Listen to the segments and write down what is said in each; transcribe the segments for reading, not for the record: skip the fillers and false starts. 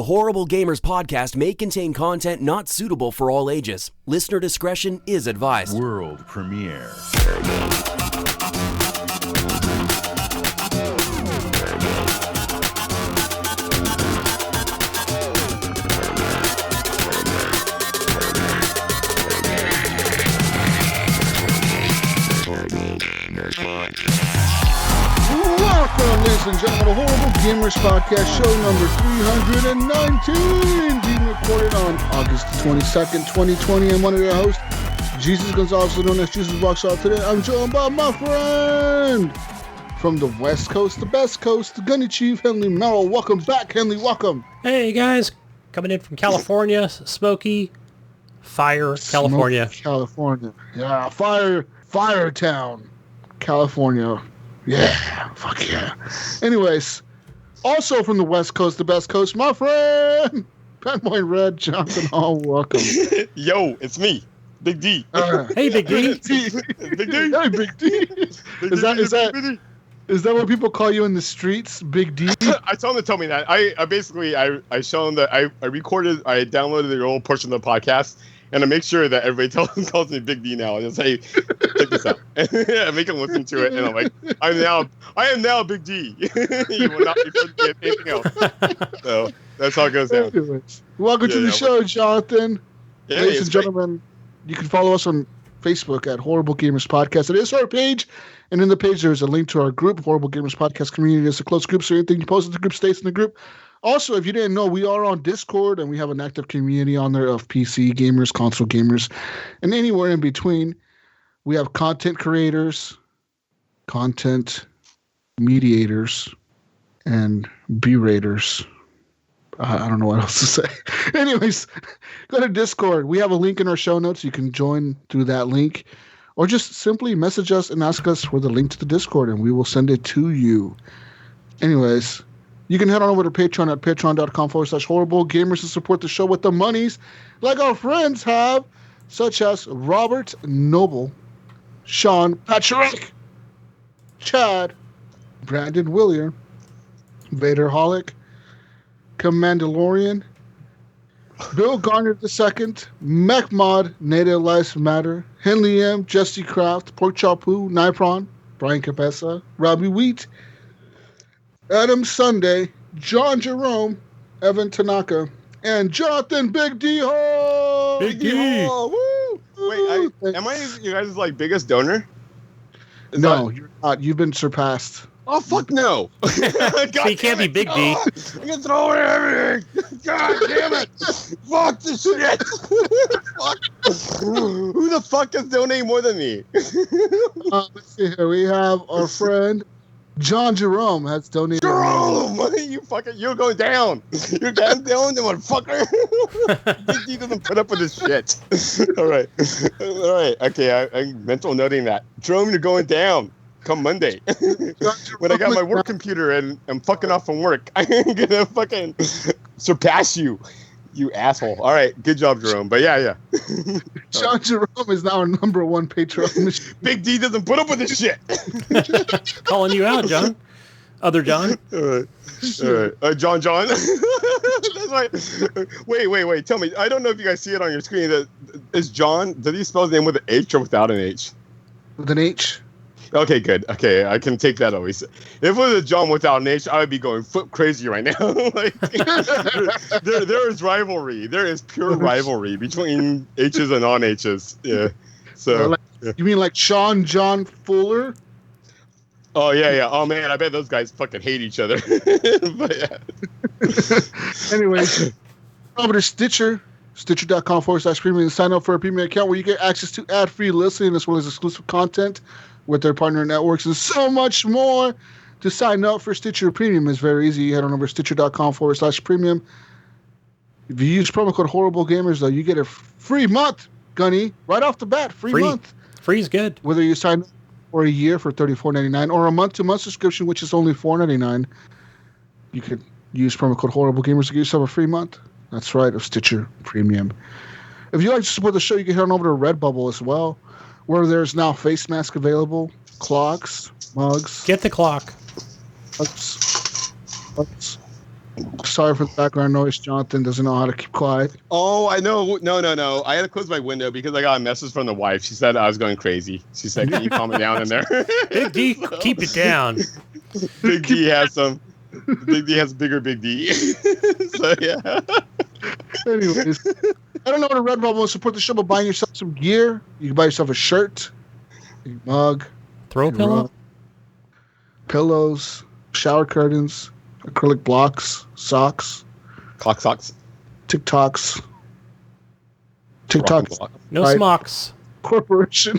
The Horrible Gamers podcast may contain content not suitable for all ages. Listener discretion is advised. World premiere. Welcome, ladies and gentlemen, to Horrible Gamers Podcast, show number 319, being recorded on August 22nd, 2020. I'm one of your hosts, Jesus Gonzalez, known as Jesus Box Out. Today, I'm joined by my friend from the West Coast, the best coast, the Gunny Chief, Henley Merrill. Welcome back, Henley. Welcome. Hey, guys. Coming in from California, Smoky, Fire, California. California. Yeah, Fire Town, California. Yeah, fuck yeah. Anyways, also from the West Coast, the best coast, my friend, Penpoint Red, Jonathan Hall, welcome. Yo, it's me, Big D. Hey, Big D. Big D. Hey, Big D. Is that what people call you in the streets, Big D? I told them to tell me that. I showed them that I downloaded the old portion of the podcast, and I make sure that everybody calls me Big D now. I just say, check this out. I make them listen to it, and I'm like, I am now Big D. You will not be forgetting anything else. So that's how it goes down. Anyways, welcome to the show, Jonathan. Yeah, ladies and gentlemen, you can follow us on Facebook at Horrible Gamers Podcast. It is our page, and in the page there is a link to our group, Horrible Gamers Podcast Community. It's a closed group, so anything you post in the group stays in the group. Also, if you didn't know, we are on Discord, and we have an active community on there of PC gamers, console gamers, and anywhere in between. We have content creators, content mediators, and B-raters. I don't know what else to say. Anyways, go to Discord. We have a link in our show notes. You can join through that link, or just simply message us and ask us for the link to the Discord, and we will send it to you. Anyways, you can head on over to Patreon at patreon.com/horrible gamers to support the show with the monies like our friends have, such as Robert Noble, Sean Patrick, Chad, Brandon William, Vader Holic, Commandalorian, Bill Garner II, MechMod, Native Lives Matter, Henley M, Jesse Kraft, Pork Chop Poo, Nipron, Brian Capessa, Robbie Wheat, Adam Sunday, John Jerome, Evan Tanaka, and Jonathan Big D Ho! Big D! Woo! Wait, am I you guys' biggest donor? No, you're not. You've been surpassed. Oh, fuck no. So you can't be Big D. I'm going to throw away everything. God damn it. Fuck this shit. Fuck. Who the fuck is donating more than me? Let's see here. We have our friend John Jerome has donated. Jerome! You're going down. You're down, motherfucker. Big D doesn't put up with this shit. All right. Okay, I'm mental noting that. Jerome, you're going down. Come Monday, when I got my work computer and I'm fucking off from work, I'm gonna fucking surpass you, you asshole. All right, good job, Jerome. But yeah. John Jerome is now our number one patron. Big D doesn't put up with this shit. Calling you out, John. Other John. All right. John. That's right. Wait. Tell me. I don't know if you guys see it on your screen. Is John? Did he spell his name with an H or without an H? With an H. Okay, good. Okay, I can take that always. If it was a John without an H, I would be going foot crazy right now. There is rivalry. There is pure rivalry between H's and non-H's. Yeah. So. You mean like Sean John Fuller? Oh yeah. Oh man, I bet those guys fucking hate each other. But yeah. Anyways, over to Stitcher. Stitcher.com/premium. Sign up for a premium account where you get access to ad-free listening as well as exclusive content with their partner networks and so much more. To sign up for Stitcher Premium is very easy. You head on over to Stitcher.com/premium. If you use promo code Horrible Gamers, though, you get a free month, Gunny, right off the bat. Free month. Free's good. Whether you sign up for a year for $34.99 or a month-to-month subscription, which is only $4.99, you could use promo code Horrible Gamers to get yourself a free month. That's right, of Stitcher Premium. If you'd like to support the show, you can head on over to Redbubble as well, where there's now face mask available, clocks, mugs. Get the clock. Mugs. Sorry for the background noise. Jonathan doesn't know how to keep quiet. Oh, I know. No. I had to close my window because I got a message from the wife. She said I was going crazy. She said, "Can you calm it down in there?" Big D, keep it down. Big D has some. Big D has bigger Big D. So yeah. Anyways, I don't know what a Red Bubble will support the show by buying yourself some gear. You can buy yourself a shirt, a mug, Throw pillow? Pillows, shower curtains, acrylic blocks, socks, Clock socks. TikTok, No right. smocks Corporation.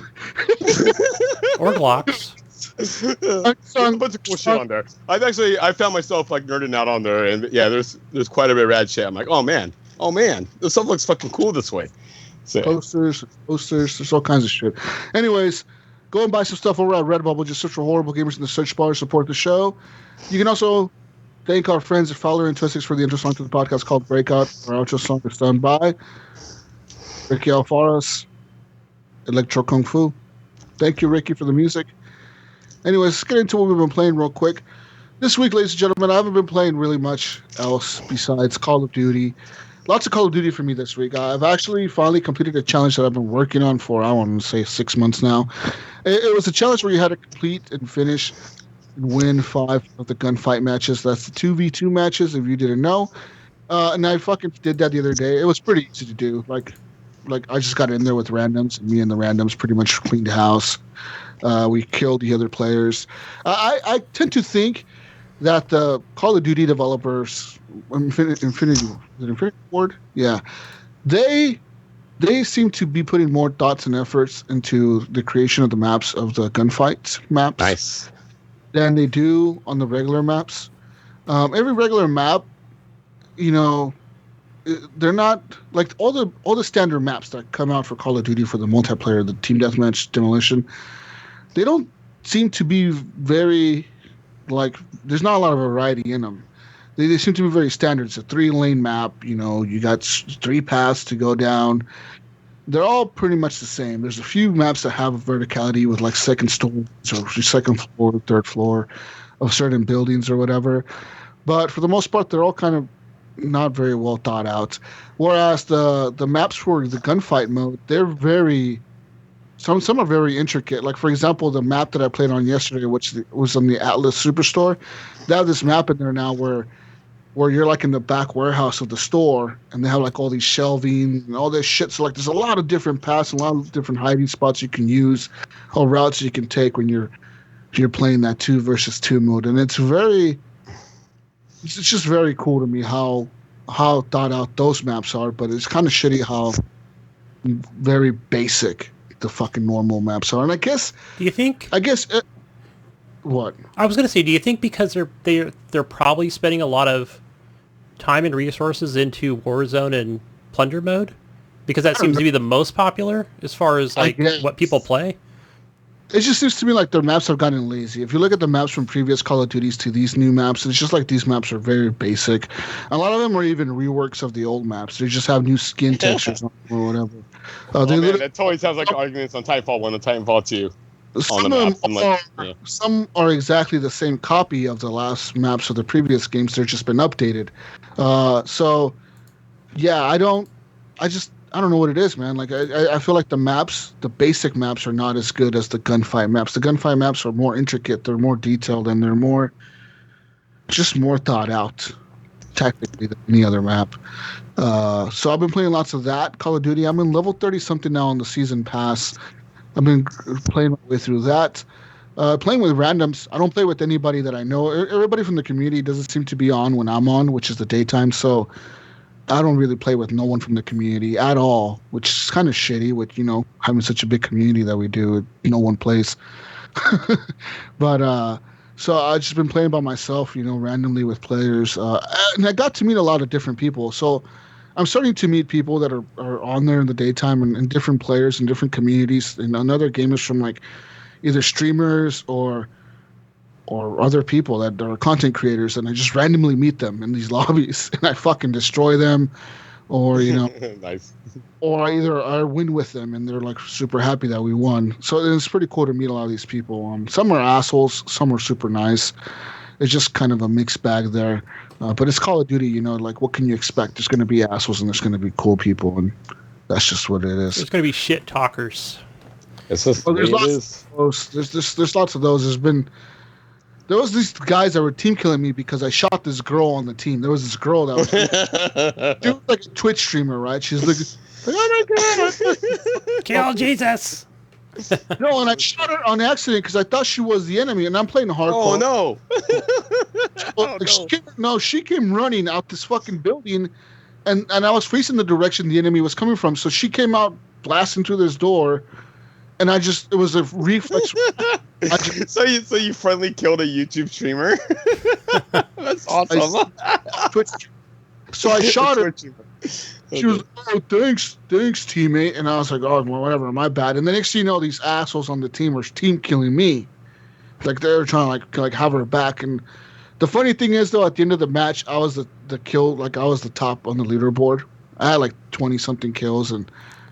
or Glocks. There's a bunch of cool shit on there. I found myself like nerding out on there, and yeah, there's quite a bit of rad shit. I'm like, oh man, this stuff looks fucking cool this way. So Posters, there's all kinds of shit. Anyways, go and buy some stuff over at Redbubble. Just search for Horrible Gamers in the search bar. Support the show. You can also thank our friends at Fowler and Twistics for the intro song to the podcast called Breakout. Our outro song is done by Ricky Alfaras, Electro Kung Fu. Thank you, Ricky, for the music. Anyways, let's get into what we've been playing real quick. This week, ladies and gentlemen, I haven't been playing really much else besides Call of Duty. Lots of Call of Duty for me this week. I've actually finally completed a challenge that I've been working on for, I want to say, 6 months now. It was a challenge where you had to complete and finish and win 5 of the gunfight matches. That's the 2v2 matches, if you didn't know. And I fucking did that the other day. It was pretty easy to do. Like I just got in there with randoms, and me and the randoms pretty much cleaned house. We killed the other players. I tend to think that the Call of Duty developers, Infinity Ward, yeah, they seem to be putting more thoughts and efforts into the creation of the maps of the gunfight maps. nice. Than they do on the regular maps. Every regular map, they're not like all the standard maps that come out for Call of Duty for the multiplayer, the team deathmatch, demolition. They don't seem to be very, there's not a lot of variety in them. They seem to be very standard. It's a 3-lane map. You got 3 paths to go down. They're all pretty much the same. There's a few maps that have verticality with like second stories or second floor, third floor of certain buildings or whatever. But for the most part, they're all kind of not very well thought out. Whereas the maps for the gunfight mode, they're very... Some are very intricate. Like, for example, the map that I played on yesterday, which was on the Atlas Superstore, they have this map in there now where you're like in the back warehouse of the store, and they have like all these shelving and all this shit. So like, there's a lot of different paths and a lot of different hiding spots you can use, or routes you can take when you're playing that 2 versus 2 mode, and it's just very cool to me how thought out those maps are. But it's kind of shitty how very basic the fucking normal maps are. And I guess what I was going to say, do you think because they're probably spending a lot of time and resources into Warzone and Plunder mode, because that seems to be the most popular as far as like what people play? It just seems to me like their maps have gotten lazy. If you look at the maps from previous Call of Duties to these new maps, it's just like these maps are very basic. A lot of them are even reworks of the old maps. They just have new skin textures or whatever. That totally sounds like arguments on Titanfall 1 and Titanfall 2. Some are exactly the same copy of the last maps of the previous games. They've just been updated. So, yeah, I don't know what it is, man. Like, I feel like the basic maps are not as good as the gunfight maps. The gunfight maps are more intricate, they're more detailed, and they're more thought out tactically than any other map. So I've been playing lots of that Call of Duty. I'm in level 30-something now on the season pass. I've been playing my way through that. Playing with randoms. I don't play with anybody that I know. Everybody from the community doesn't seem to be on when I'm on, which is the daytime, so I don't really play with no one from the community at all, which is kind of shitty with, having such a big community that we do. No one plays. But, so I've just been playing by myself, randomly with players. And I got to meet a lot of different people. So I'm starting to meet people that are on there in the daytime and different players in different communities and other gamers from like either streamers or other people that are content creators, and I just randomly meet them in these lobbies and I fucking destroy them, or nice. Or I win with them and they're like super happy that we won. So it's pretty cool to meet a lot of these people. Some are assholes, some are super nice. it's just kind of a mixed bag there. But it's Call of Duty, you know, like what can you expect? There's going to be assholes and there's going to be cool people, and that's just what it is. There's going to be shit talkers. It's just there's lots of those. There's lots of those. There was these guys that were team killing me because I shot this girl on the team. There was this girl that was she was like a Twitch streamer, right? She's like oh my god, kill Jesus. No, and I shot her on accident because I thought she was the enemy, and I'm playing hardcore. Oh no! She came running out this fucking building, and I was facing the direction the enemy was coming from. So she came out blasting through this door, and it was a reflex. So you friendly killed a YouTube streamer? That's awesome. So I shot her. She was, oh, thanks, teammate. And I was like, oh, well, whatever, my bad. And the next thing you know, these assholes on the team were team killing me. Like, they were trying to, like have her back. And the funny thing is, though, at the end of the match, I was the kill, like, I was the top on the leaderboard. I had, like, 20-something kills, and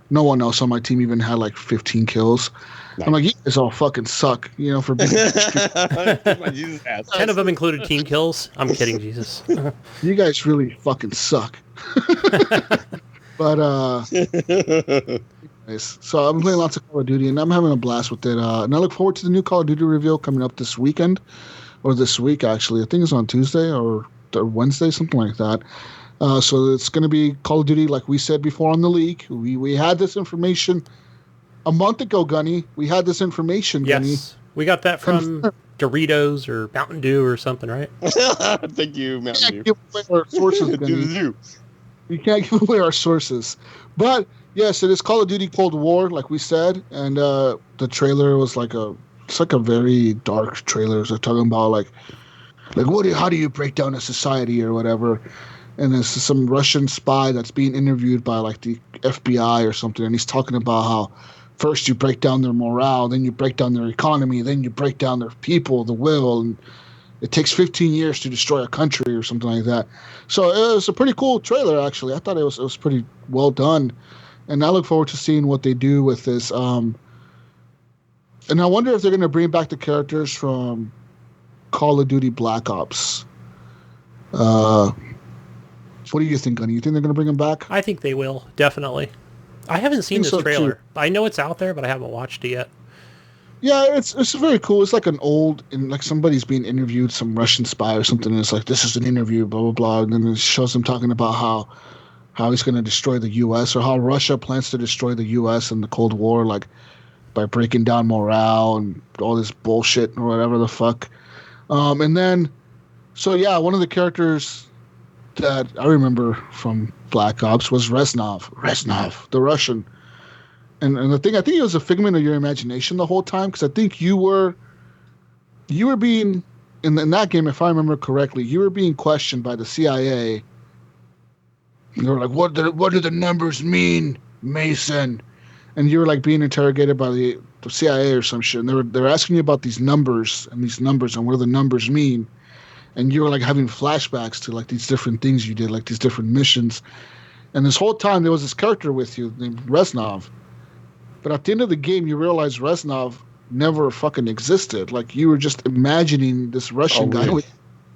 no one else on my team even had, like, 15 kills. Nice. I'm like, you guys all fucking suck, you know, for being 10 of them included team kills. I'm kidding, Jesus. You guys really fucking suck. But anyways, so I'm playing lots of Call of Duty and I'm having a blast with it. And I look forward to the new Call of Duty reveal coming up this weekend, or this week actually. I think it's on Tuesday or Wednesday, something like that. So it's going to be Call of Duty, like we said before on the leak. We had this information a month ago, Gunny. We had this information, Gunny. Yes, we got that from Doritos or Mountain Dew or something, right? Thank you, Mountain Dew. Our sources, Gunny. You can't give away our sources. But, yes, it is Call of Duty Cold War, like we said. And the trailer was it's like a very dark trailer. So talking about, like how do you break down a society or whatever. And there's some Russian spy that's being interviewed by, like, the FBI or something. And he's talking about how first you break down their morale, then you break down their economy, then you break down their people, the will, and it takes 15 years to destroy a country or something like that. So it was a pretty cool trailer, actually. I thought it was pretty well done. And I look forward to seeing what they do with this. And I wonder if they're going to bring back the characters from Call of Duty Black Ops. What do you think, Gunny? You think they're going to bring them back? I think they will, definitely. I haven't seen this trailer. Too. I know it's out there, but I haven't watched it yet. Yeah, it's very cool. It's like like somebody's being interviewed, some Russian spy or something, and it's like, this is an interview, blah, blah, blah. And then it shows them talking about how he's going to destroy the U.S. or how Russia plans to destroy the U.S. in the Cold War, like by breaking down morale and all this bullshit or whatever the fuck. And then, so yeah, one of the characters that I remember from Black Ops was Reznov, the Russian. And the thing, I think it was a figment of your imagination the whole time, because I think you were being, in that game, if I remember correctly, you were being questioned by the CIA. And they were like, what do the numbers mean, Mason? And you were like being interrogated by the CIA or some shit. And they were asking you about these numbers and what do the numbers mean. And you were like having flashbacks to like these different things you did, like these different missions. And this whole time there was this character with you named Reznov. But at the end of the game, you realize Reznov never fucking existed. Like, you were just imagining this Russian guy.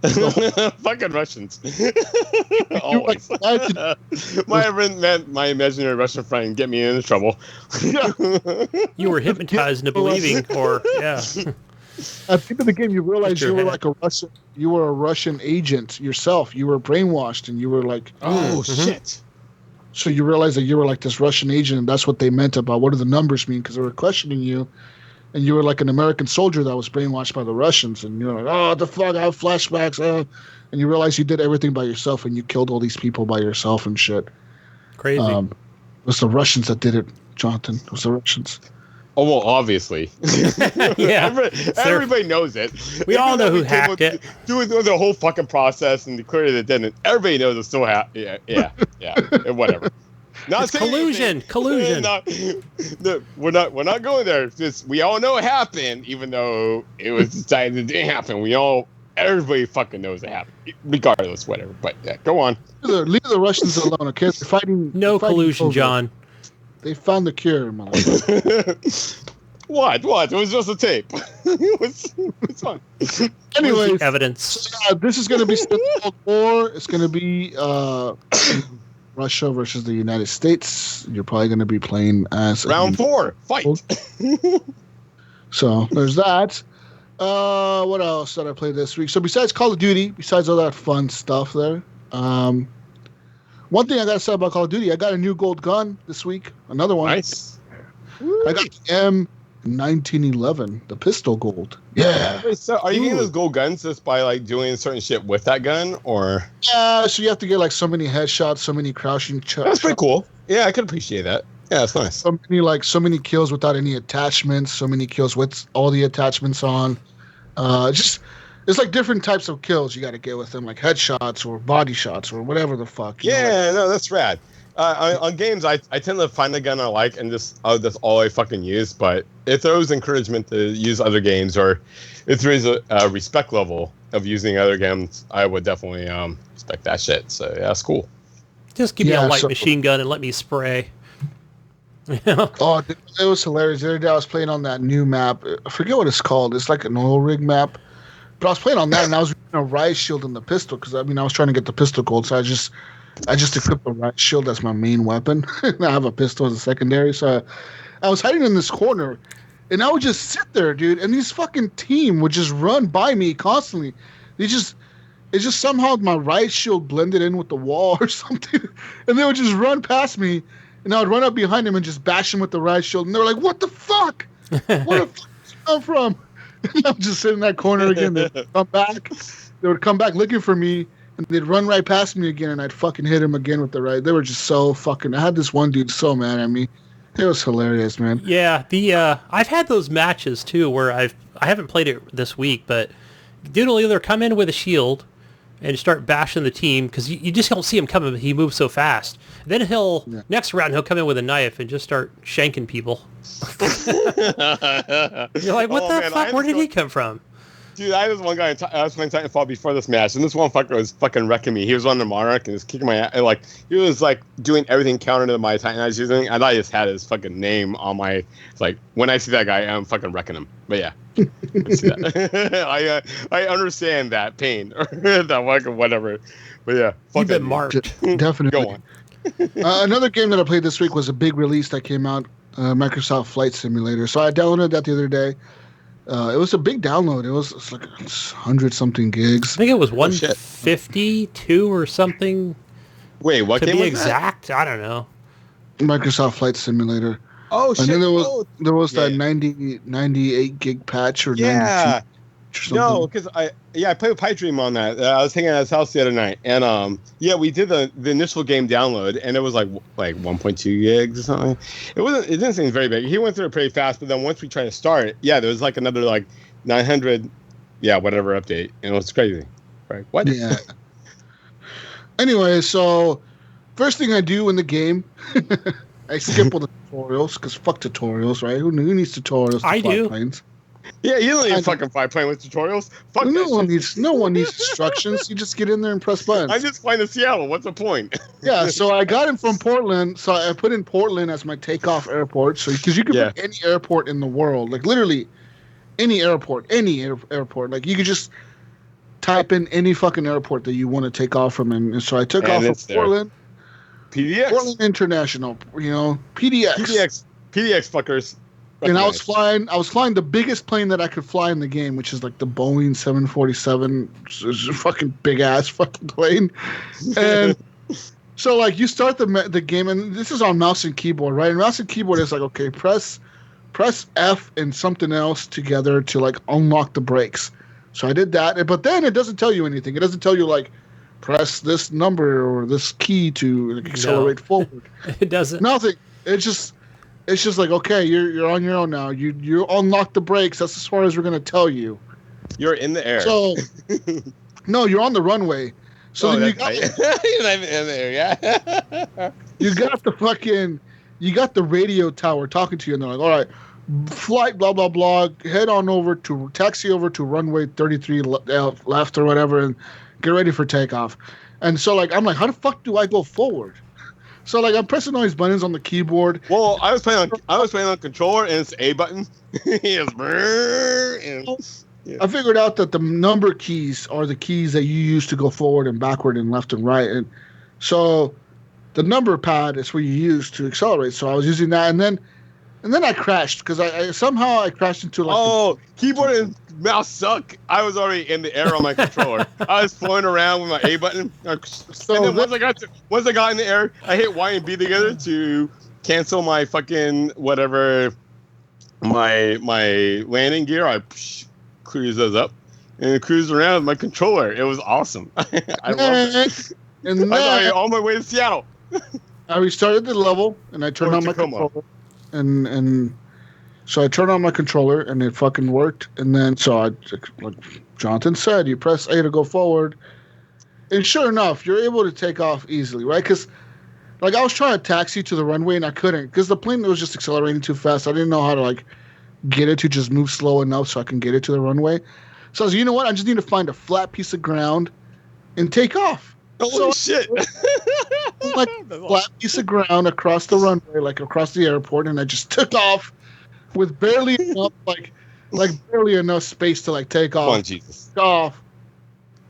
Fucking Russians. Always. My imaginary Russian friend get me into trouble. You were hypnotized into believing, or, yeah. At the end of the game, you realize you were like you were a Russian agent yourself. You were brainwashed, and you were like, shit. So you realize that you were like this Russian agent, and that's what they meant about what do the numbers mean, because they were questioning you, and you were like an American soldier that was brainwashed by the Russians, and you're like, oh, the fuck, I have flashbacks, and you realize you did everything by yourself, and you killed all these people by yourself and shit. Crazy. It was the Russians that did it, Jonathan. It was the Russians. Oh, well, obviously. Yeah. Everybody knows it. We all know who hacked it. Doing the whole fucking process and declaring it dead, and everybody knows it's still yeah, whatever. Not collusion. No, we're not going there. We all know it happened, even though it was decided it didn't happen. Everybody fucking knows it happened, regardless, whatever. But yeah, go on. Leave the Russians alone, okay? They're fighting. No collusion, John. They found the cure, motherfucker. What? It was just a tape. It's fine. Anyways, evidence. This is going to be Cold War. It's going to be Russia versus the United States. You're probably going to be playing as round 4. Fight. So there's that. What else did I play this week? So besides Call of Duty, besides all that fun stuff there, one thing I got to say about Call of Duty, I got a new gold gun this week. Another one. Nice. I got the M1911, the pistol gold. Yeah. Wait, so are you getting those gold guns just by like doing certain shit with that gun, or? Yeah, so you have to get like so many headshots, so many crouching. That's pretty cool. Yeah, I can appreciate that. Yeah, that's nice. So many kills without any attachments, so many kills with all the attachments on. It's like different types of kills you got to get with them, like headshots or body shots or whatever the fuck. No, that's rad. On games, I tend to find a gun I like and that's all I fucking use. But if there was encouragement to use other games, or if there is a respect level of using other games, I would definitely respect that shit. So yeah, that's cool. Just give me a light machine gun and let me spray. Oh, it was hilarious. The other day I was playing on that new map. I forget what it's called. It's like an oil rig map. But I was playing on that, and I was using a riot shield in the pistol because I was trying to get the pistol gold. So I just equipped the riot shield as my main weapon. And I have a pistol as a secondary. So I was hiding in this corner, and I would just sit there, dude. And these fucking team would just run by me constantly. It's just somehow my riot shield blended in with the wall or something, and they would just run past me. And I would run up behind him and just bash him with the riot shield. And they were like, what the fuck? Where the fuck did you come from? And I'm just sitting in that corner again. They would come back looking for me. And they'd run right past me again. And I'd fucking hit him again with the riot. They were just so fucking... I had this one dude so mad at me. It was hilarious, man. Yeah, I've had those matches, too, where I haven't played it this week. But dude will either come in with a shield and start bashing the team, because you just don't see him coming. He moves so fast. Then next round, he'll come in with a knife and just start shanking people. You're like, what the fuck? Where did he come from? Dude, I was one guy I was playing Titanfall before this match, and this one fucker was fucking wrecking me. He was on the Monarch and was kicking my ass. Like, he was like doing everything counter to my Titan I was using, and I just had his fucking name on my... It's like, when I see that guy, I'm fucking wrecking him. But yeah. I see that. I understand that pain. That fucking whatever. But yeah. You've been marked. Definitely. Go on. Another game that I played this week was a big release that came out, Microsoft Flight Simulator. So I downloaded that the other day. It was a big download. It was like 100-something gigs. I think it was 152 or something. Wait, what game was that? To be exact, I don't know. Microsoft Flight Simulator. Oh, shit. And then there was that 98 gig patch or 92. No, because I played with Pipe Dream on that. I was hanging at his house the other night, and we did the initial game download, and it was like 1.2 gigs or something. It didn't seem very big. He went through it pretty fast, but then once we tried to start it, there was like another like 900, whatever update, and it was crazy. Right? What? Yeah. Anyway, so first thing I do in the game, I skip all the tutorials because fuck tutorials, right? Who needs tutorials? To I do. Planes? Yeah, you don't need fucking fly plane with tutorials. Fuck no one needs instructions. You just get in there and press buttons. I'm just flying to Seattle. What's the point? Yeah, so I got him from Portland. So I put in Portland as my takeoff airport. So because you can put any airport in the world, like literally any airport, airport. Like you could just type in any fucking airport that you want to take off from, and so I took off from Portland. PDX. Portland International. PDX. PDX fuckers. And I was flying the biggest plane that I could fly in the game, which is like the Boeing 747. It's a fucking big ass fucking plane. And so like you start the game, and this is on mouse and keyboard, right? And mouse and keyboard is like, okay, press F and something else together to like unlock the brakes. So I did that, but then it doesn't tell you anything. It doesn't tell you like press this number or this key to accelerate forward. It doesn't. Nothing. It's just like, okay, you're on your own now. You unlock the brakes. That's as far as we're gonna tell you. You're in the air. So, no, you're on the runway. So then you're not even in the air. Yeah. you got the radio tower talking to you, and they're like, all right, flight, blah blah blah. Head on over to taxi over to runway 33 left or whatever, and get ready for takeoff. And so like I'm like, how the fuck do I go forward? So like I'm pressing all these buttons on the keyboard. Well, I was playing on controller and it's A button. I figured out that the number keys are the keys that you use to go forward and backward and left and right, and so the number pad is where you use to accelerate. So I was using that, and then I crashed because I somehow crashed into like. Keyboard and mouse suck. I was already in the air on my controller. I was flying around with my A button, and then once I got in the air, I hit Y and B together to cancel my fucking whatever, my landing gear. I cruise those up and cruise around with my controller. It was awesome. I love it. And then I was on my way to Seattle. I restarted the level and I turned on my controller, and so I turned on my controller and it fucking worked. And then so I, like Jonathan said, you press A to go forward, and sure enough, you're able to take off easily, right? Because like I was trying to taxi to the runway and I couldn't because the plane was just accelerating too fast. I didn't know how to like get it to just move slow enough so I can get it to the runway. So I was like, you know what? I just need to find a flat piece of ground and take off. Holy shit! Like flat piece of ground across the runway, like across the airport, and I just took off with barely enough, like barely enough space to like take off. Come on, Jesus! Off,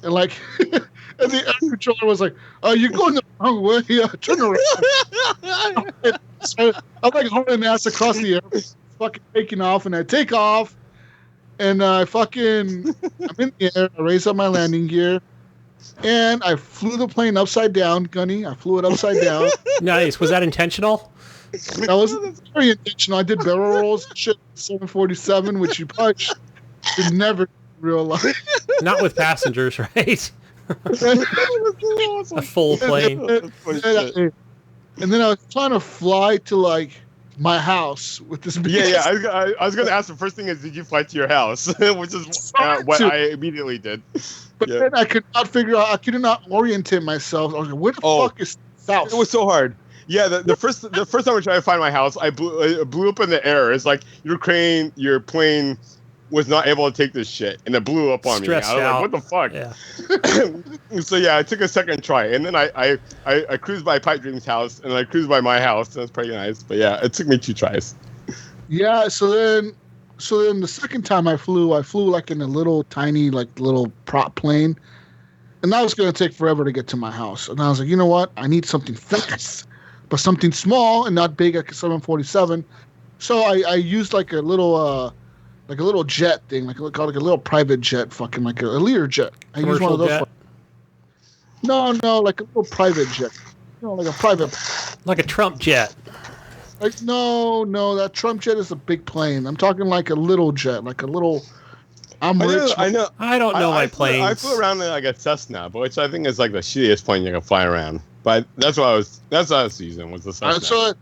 and like, and the air controller was like, "Oh, you're going the wrong way. Turn around." So I'm like hauling ass across the airport, fucking taking off, and I take off, and I'm in the air. I raise up my landing gear. And I flew the plane upside down, Gunny. I flew it upside down. Nice. Was that intentional? That was very intentional. I did barrel rolls and shit 747, which you probably should never realize. Not with passengers, right? A full plane. And then I was trying to fly to like my house with this. Yeah. I was going to ask the first thing is, did you fly to your house? Which is what I immediately did. But then I could not figure out. I could not orientate myself. I was like, "Where the fuck is south?" It was so hard. Yeah, the first time I tried to find my house, I blew up in the air. It's like your plane was not able to take this shit, and it blew up on me. I was like, "What the fuck?" Yeah. So yeah, I took a second try, and then I cruised by Pipe Dream's house, and I cruised by my house. That's pretty nice. But yeah, it took me 2 tries. Yeah. So then the second time I flew like in a little tiny like little prop plane, and that was going to take forever to get to my house. And I was like, you know what? I need something fast, but something small and not big like a 747. So I used like a little jet thing, like a little private jet, fucking like a Lear jet. I used one of those. No, like a little private jet. Like a private. Like a Trump jet. Like no, that Trump jet is a big plane. I'm talking like a little jet, like a little. I'm rich. I know. I don't know my planes. I flew around in like a Cessna, which I think is like the shittiest plane you can fly around. But that's what I was using was the Cessna. So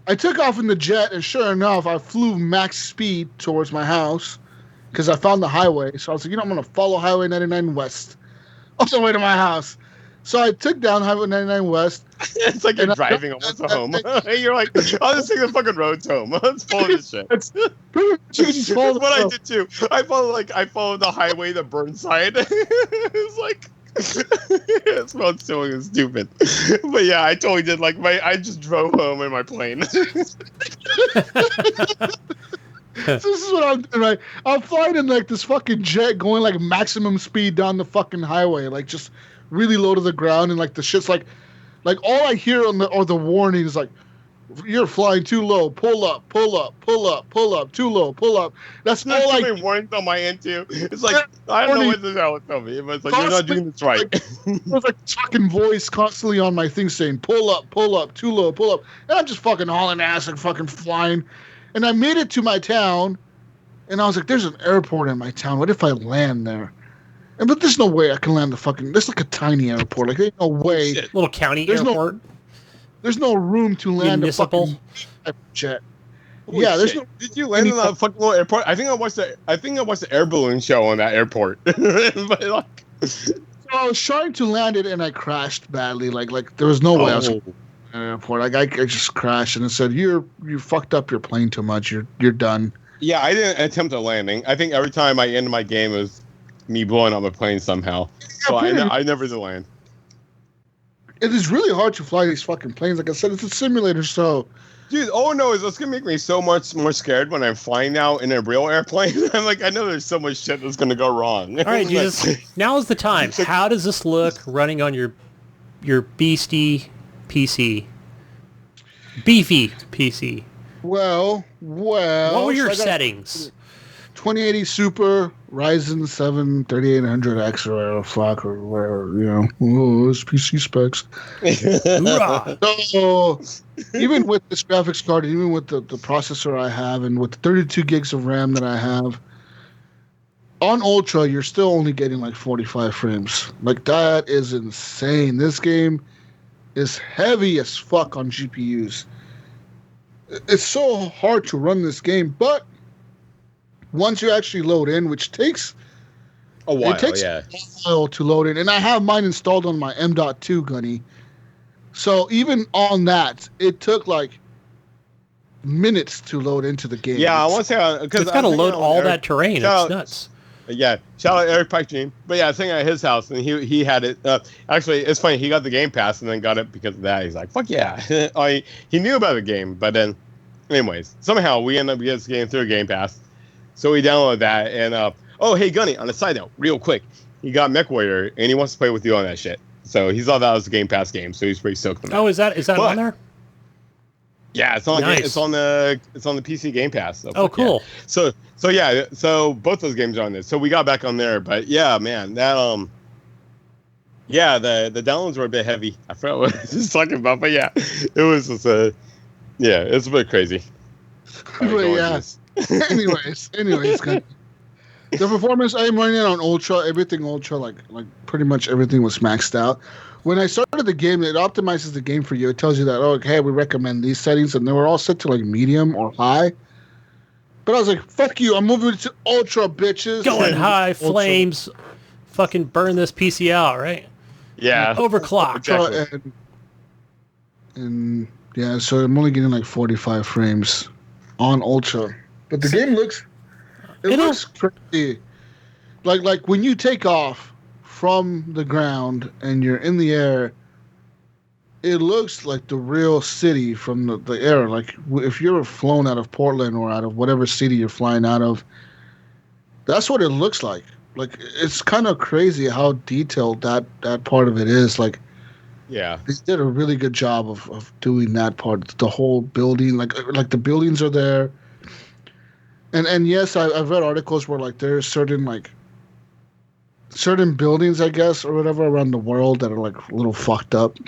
I took off in the jet, and sure enough, I flew max speed towards my house because I found the highway. So I was like, I'm gonna follow Highway 99 West all the way to my house. So I took down Highway 99 West. It's like you're driving almost home. You're like, I'll just take the fucking roads home. Let's follow this shit. That's what I did too. I followed the highway to Burnside. It's like it's not so stupid. But yeah, I totally did I just drove home in my plane. This is what I'm doing, right? I'm flying in like this fucking jet going like maximum speed down the fucking highway, like just really low to the ground, and like the shit's like all I hear on the warning is like, you're flying too low, pull up, too low, pull up. That's not all like warnings on my end too. It's like I don't know what the hell it's telling me, but it's like you're not doing this right. There's like a fucking voice constantly on my thing saying pull up, too low, pull up, and I'm just fucking hauling ass and fucking flying, and I made it to my town, and I was like, there's an airport in my town. What if I land there? But there's no way I can land the fucking. There's like a tiny airport. Like there's no way. Little county airport. There's no room to land municipal a fucking jet. Holy shit. No. Did you land on a fucking little airport? I think I watched the air balloon show on that airport. But like, so I was trying to land it and I crashed badly. Like there was no way I was going to an airport. Like I just crashed and it said you fucked up your plane too much. You're done. Yeah, I didn't attempt a landing. I think every time I ended my game it was me blowing up my plane somehow. So I never did land. it is really hard to fly these fucking planes. Like I said, it's a simulator, so. Dude, it's gonna make me so much more scared when I'm flying now in a real airplane. I'm like, I know there's so much shit that's gonna go wrong. All right, Jesus. Now is the time. How does this look running on your beastie PC? Beefy PC. Well. What were your settings? 2080 Super, Ryzen 7 3800X or whatever, fuck, or whatever, those PC specs. So, even with this graphics card, even with the processor I have, and with the 32 gigs of RAM that I have, on Ultra, you're still only getting like 45 frames. Like, that is insane. This game is heavy as fuck on GPUs. It's so hard to run this game, but once you actually load in, which takes a while, a while to load in. And I have mine installed on my M.2 Gunny. So even on that, it took like minutes to load into the game. Yeah, I want to say because it's got to load all that terrain. It's nuts. Yeah, shout out Eric Pike Dream. But yeah, I was thinking at his house, and he had it. Actually, it's funny. He got the Game Pass and then got it because of that. He's like, fuck yeah. He knew about the game, but then, anyways, somehow we end up getting this game through a Game Pass. So we downloaded that, and oh, hey, Gunny, on a side note, real quick, he got MechWarrior, and he wants to play with you on that shit. So he thought that was a Game Pass game, so he's pretty stoked on that. Oh, is that on there? Yeah, it's on. Nice. It's on the PC Game Pass. So cool. Yeah. So both those games are on this. So we got back on there, but yeah, man, that the downloads were a bit heavy. I forgot what I was just talking about, but yeah, it was just it's a bit crazy. Anyways, good. The performance, I'm running it on Ultra, everything Ultra, like pretty much everything was maxed out. When I started the game, it optimizes the game for you. It tells you that, okay, we recommend these settings, and they were all set to like medium or high. But I was like, fuck you, I'm moving to Ultra, bitches. Going high, flames, fucking burn this PC out, right? Yeah. Overclock. Exactly. And yeah, so I'm only getting like 45 frames on Ultra. But the game looks crazy. Like when you take off from the ground and you're in the air, it looks like the real city from the air. Like if you're flown out of Portland or out of whatever city you're flying out of, that's what it looks like. Like it's kind of crazy how detailed that part of it is. Like, yeah, they did a really good job of doing that part. The whole building, like the buildings are there. And yes, I've read articles where like there's certain buildings, I guess, or whatever around the world that are like a little fucked up.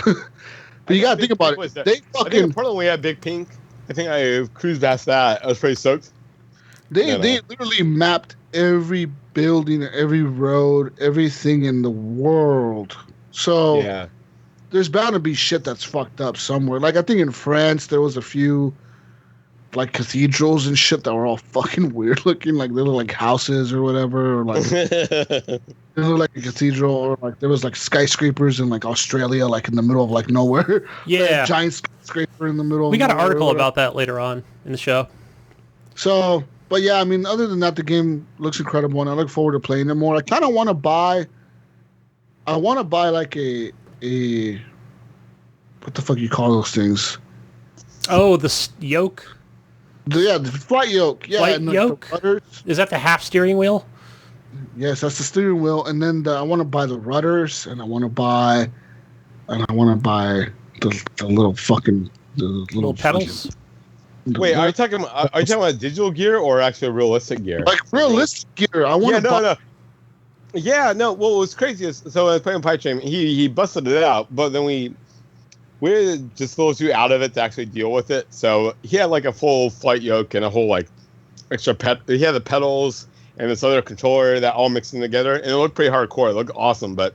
But you gotta think about it. I think in Portland we had Big Pink. I think I cruised past that. I was pretty stoked. They literally mapped every building, every road, everything in the world. So yeah, there's bound to be shit that's fucked up somewhere. Like I think in France there was a few like cathedrals and shit that were all fucking weird looking, like little like houses or whatever, or like they look like a cathedral, or like there was like skyscrapers in like Australia, like in the middle of like nowhere. Yeah, giant skyscraper in the middle. We got an article about that later on in the show. So, but yeah, I mean, other than that, the game looks incredible, and I look forward to playing it more. I kind of want to buy. I want to buy like a what the fuck you call those things? Oh, the yoke. The flight yoke. Yeah, flight yoke. Is that the half steering wheel? Yes, that's the steering wheel, and then I want to buy the rudders, and I want to buy the little fucking little pedals. Wait, are you talking about digital gear or actually realistic gear? Like realistic gear. I want to buy. No. Yeah, no. Well, what was crazy is so I was playing Pipe Dream. He busted it out, but then we just throw you out of it to actually deal with it. So he had like a full flight yoke and a whole like extra he had the pedals and this other controller that all mixed in together, and it looked pretty hardcore. It looked awesome, but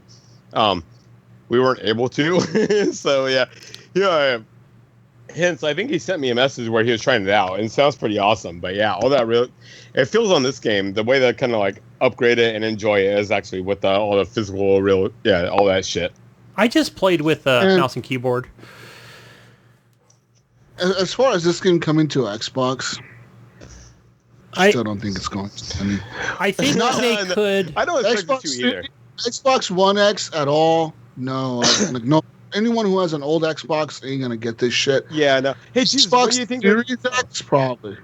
we weren't able to. So yeah. Hence, I think he sent me a message where he was trying it out, and it sounds pretty awesome. But yeah, all that it feels on this game, the way that kind of like upgrade it and enjoy it is actually with all the physical all that shit. I just played with mouse and keyboard. As far as this game coming to Xbox, I still don't think it's going to. I think they could. I don't expect it to either. Xbox One X at all? No, no. anyone who has an old Xbox ain't gonna get this shit. Yeah, no. Hey, Jesus, what do you think? Series X probably.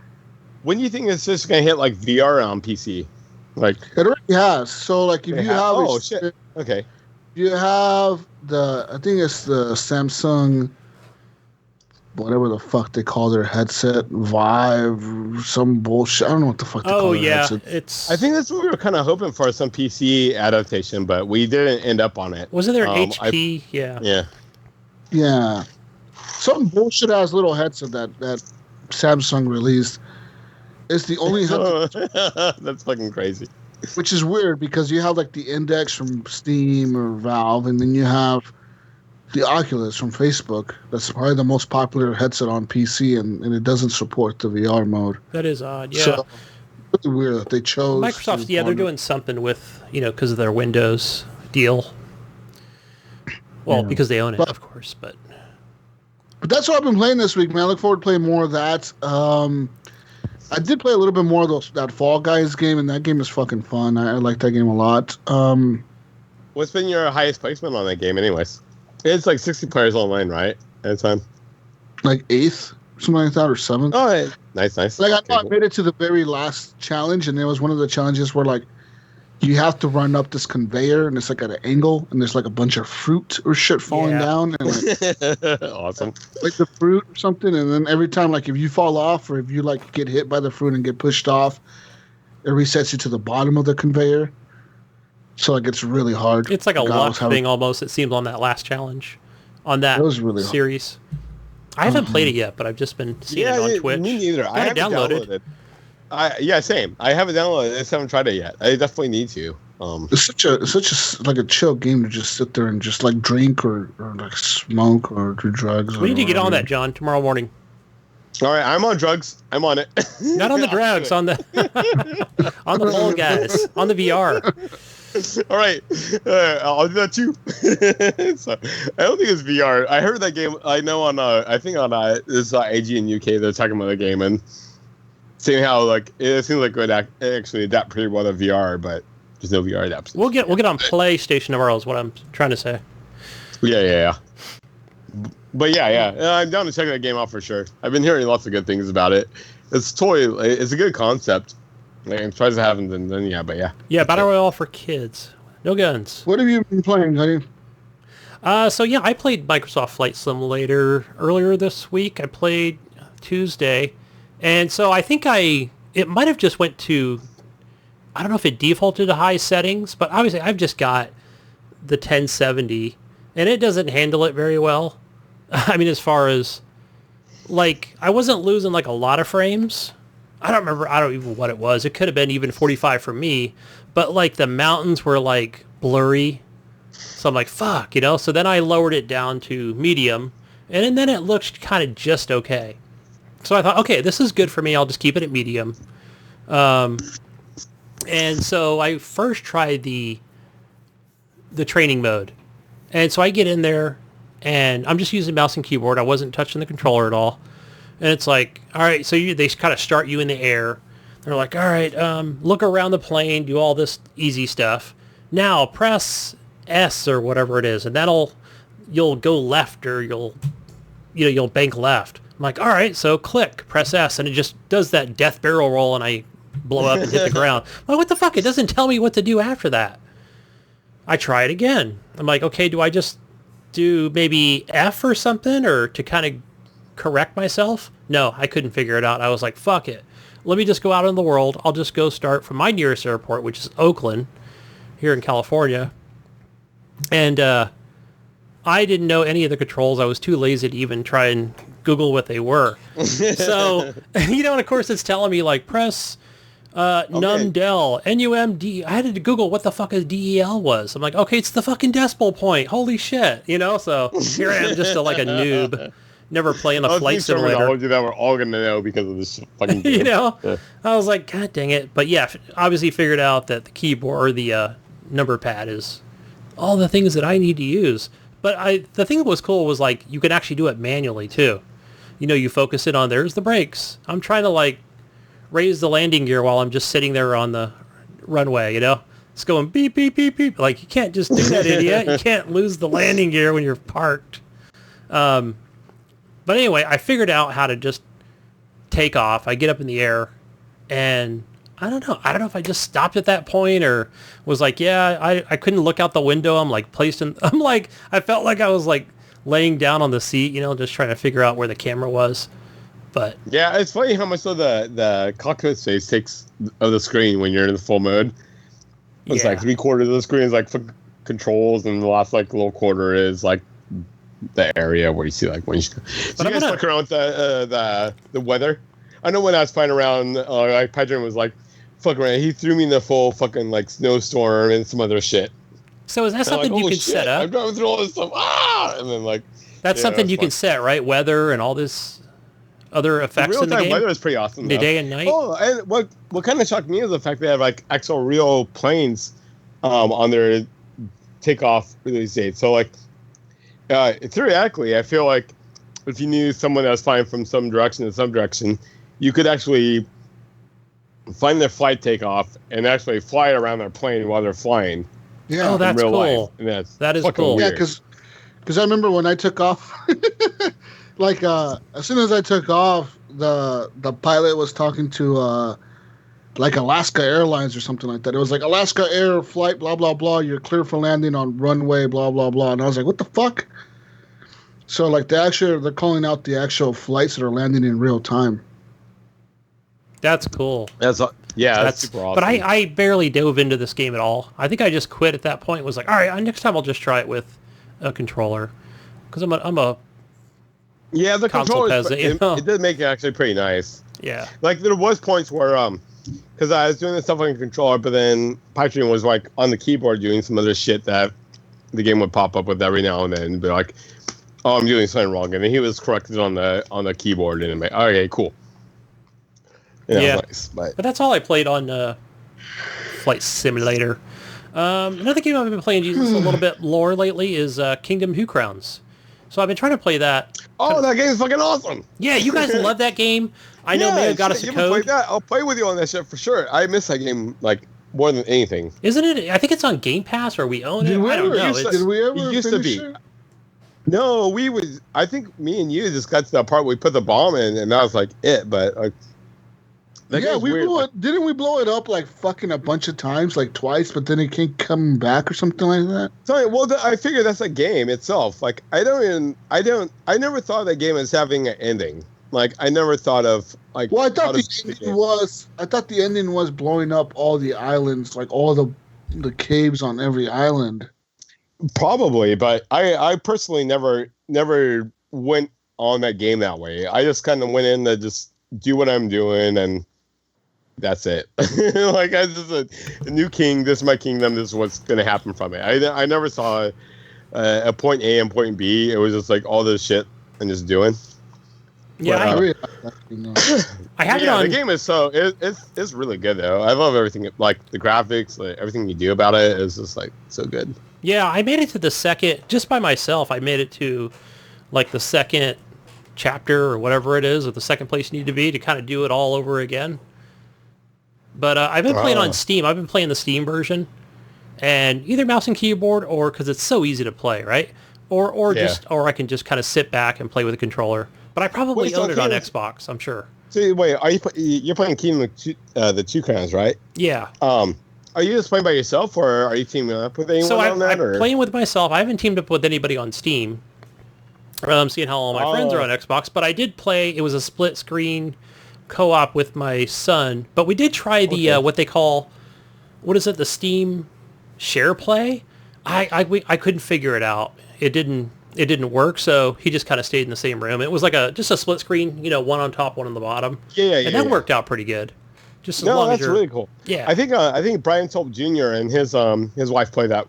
When do you think it's just gonna hit like VR on PC? Like it already has. So like if you have shit. Okay. You have I think it's the Samsung, whatever the fuck they call their headset, Vive, some bullshit. I don't know what the fuck they call their headset. I think that's what we were kind of hoping for, some PC adaptation, but we didn't end up on it. Wasn't there HP? Yeah. Yeah. Some bullshit ass little headset that Samsung released. It's the only headset. That's fucking crazy. Which is weird because you have like the Index from Steam or Valve, and then you have the Oculus from Facebook. That's probably the most popular headset on PC, and it doesn't support the VR mode. That is odd, yeah. So, it's really weird that they chose. Microsoft, they're doing something with, because of their Windows deal. Well, because they own it, of course, but that's what I've been playing this week, man. I look forward to playing more of that. I did play a little bit more of that Fall Guys game, and that game is fucking fun. I like that game a lot. What's been your highest placement on that game, anyways? It's like 60 players online, right? At a time. Like 8th, something like that, or 7th. Oh, hey. Nice. Like I made it to the very last challenge, and there was one of the challenges where like you have to run up this conveyor, and it's like at an angle, and there's like a bunch of fruit or shit falling down, and like, awesome, like the fruit or something. And then every time, like if you fall off or if you like get hit by the fruit and get pushed off, it resets you to the bottom of the conveyor. So like it's really hard. It's like a luck thing almost. It seems on that last challenge, on that series. I haven't played it yet, but I've just been seeing it on Twitch. Me neither. I haven't downloaded. Same. I haven't downloaded it. I just haven't tried it yet. I definitely need to. It's such a like a chill game to just sit there and just like drink or like smoke or do drugs. We need to get on that, John, tomorrow morning. All right, I'm on drugs. I'm on it. Not on the drugs, on the on the Fall Guys, on the VR. All right, I'll do that too. So, I don't think it's VR. I heard that game. I know on I think on this AG in UK they're talking about the game and seeing how like it seems like it actually adapt pretty well to VR, but there's no VR adaptation. We'll get on PlayStation tomorrow is what I'm trying to say. Yeah. But yeah, I'm down to check that game out for sure. I've been hearing lots of good things about it. It's a good concept. Like, it tries to have them, then yeah, but yeah. Yeah, Battle Royale for kids. No guns. What have you been playing, Gunny? So yeah, I played Microsoft Flight Simulator earlier this week. I played Tuesday. And so I think it might have just went to, I don't know if it defaulted to high settings, but obviously I've just got the 1070, and it doesn't handle it very well. I mean, as far as, like, I wasn't losing, like, a lot of frames. I don't even what it was. It could have been even 45 for me, but, like, the mountains were, like, blurry. So I'm like, fuck, So then I lowered it down to medium, and then it looked kind of just okay. So I thought, okay, this is good for me. I'll just keep it at medium. And so I first tried the training mode. And so I get in there, and I'm just using mouse and keyboard. I wasn't touching the controller at all. And it's like, all right, so they kind of start you in the air. They're like, all right, look around the plane, do all this easy stuff. Now press S or whatever it is, and you'll go left or you'll bank left. I'm like, all right, so press S, and it just does that death barrel roll, and I blow up and hit the ground. Well, what the fuck? It doesn't tell me what to do after that. I try it again. I'm like, okay, do I just do maybe F or something, or to kind of correct myself? No, I couldn't figure it out. I was like, fuck it. Let me just go out in the world. I'll just go start from my nearest airport, which is Oakland, here in California. And I didn't know any of the controls. I was too lazy to even try and Google what they were. So, and of course it's telling me like press NumDel, NUMD. I had to Google what the fuck a DEL was. I'm like, okay, it's the fucking decimal point. Holy shit. So here I am just like a noob, never playing a flight simulator. That we're all going to know because of this fucking game. Yeah. I was like, God dang it. But yeah, obviously figured out that the keyboard or the number pad is all the things that I need to use. But the thing that was cool was like you can actually do it manually too. You focus it on there's the brakes. I'm trying to like raise the landing gear while I'm just sitting there on the runway, It's going beep, beep, beep, beep. Like, you can't just do that, idiot. You can't lose the landing gear when you're parked. But anyway, I figured out how to just take off. I get up in the air, and I don't know if I just stopped at that point or was like, I couldn't look out the window. I felt like I was like laying down on the seat, just trying to figure out where the camera was. But yeah, it's funny how much of the cockpit space takes of the screen when you're in the full mode. It's like 3/4 of the screen is like for controls, and the last like little quarter is like the area where you see like when you. So you guys fuck around with the weather. I know when I was flying around, like Patrick was like, "Fuck around." He threw me in the full fucking like snowstorm and some other shit. So is that something you can set up? I'm driving through all this stuff. And then like that's something you can set, right? Weather and all this other effects in the game. Weather is pretty awesome. The day and night. Oh, and what kind of shocked me is the fact they have like actual real planes on their takeoff release date. So like theoretically, I feel like if you knew someone that was flying from some direction to some direction, you could actually find their flight takeoff and actually fly around their plane while they're flying. Yeah, oh, that's cool. That is cool. Yeah, because I remember when I took off, like as soon as I took off, the pilot was talking to like Alaska Airlines or something like that. It was like Alaska Air flight, blah blah blah. You're clear for landing on runway, blah blah blah. And I was like, what the fuck? So like they're calling out the actual flights that are landing in real time. That's cool. That's super awesome. But I barely dove into this game at all. I think I just quit at that point. Was like, all right, next time I'll just try it with a controller, because I'm a the controller peasant, it did make it actually pretty nice. Yeah, like there was points where because I was doing this stuff on the controller, but then Patreon was like on the keyboard doing some other shit that the game would pop up with every now and then and be like, oh, I'm doing something wrong, and then he was corrected on the keyboard and I'm like, okay, cool. Yeah, nice, but that's all I played on Flight Simulator. Another game I've been playing Jesus a little bit more lately is Kingdom Who Crowns. So I've been trying to play that. Oh, that game's fucking awesome! Yeah, you guys love that game. I know Mayo got us a code. Played that? I'll play with you on that shit for sure. I miss that game like more than anything. Isn't it? I think it's on Game Pass or we own it. I don't know. Did we ever it used to be. it? No, I think me and you just got to that part where we put the bomb in, and that was like it. But like, yeah, we blew it. Didn't we blow it up like fucking a bunch of times, like twice? But then it can't come back or something like that. Sorry, well, I figure that's a game itself. Like, I never thought of that game as having an ending. Like, I never thought of like. Well, I thought the ending was blowing up all the islands, like all the caves on every island. Probably, but I personally never went on that game that way. I just kind of went in to just do what I'm doing and that's it. Like, I just a new king. This is my kingdom. This is what's going to happen from it. I never saw a point A and point B. It was just like all this shit and just doing. Yeah, but, I have it on. The game is it's really good though. I love everything, like the graphics, like everything you do about it is just like so good. Yeah, I made it to the second just by myself. I made it to like the second chapter or whatever it is, or the second place you need to be to kind of do it all over again. But I've been playing on Steam. I've been playing the Steam version, and either mouse and keyboard, or because it's so easy to play, right? Or I can just kind of sit back and play with a controller. But I probably own it on Xbox, I'm sure. So wait, you're playing Kingdom the Two Crowns, right? Yeah. Are you just playing by yourself, or are you teaming up with anyone on that? I'm playing with myself. I haven't teamed up with anybody on Steam. I'm seeing how all my friends are on Xbox, but I did play. It was a split screen co-op with my son, but we did try the what they call, what is it, the Steam share play. I couldn't figure it out. It didn't work, so he just kind of stayed in the same room. It was like just a split screen, one on top, one on the bottom. And that worked out pretty good. Just as long as you're, really cool. Yeah, I think Brian Tulp Jr. and his wife play that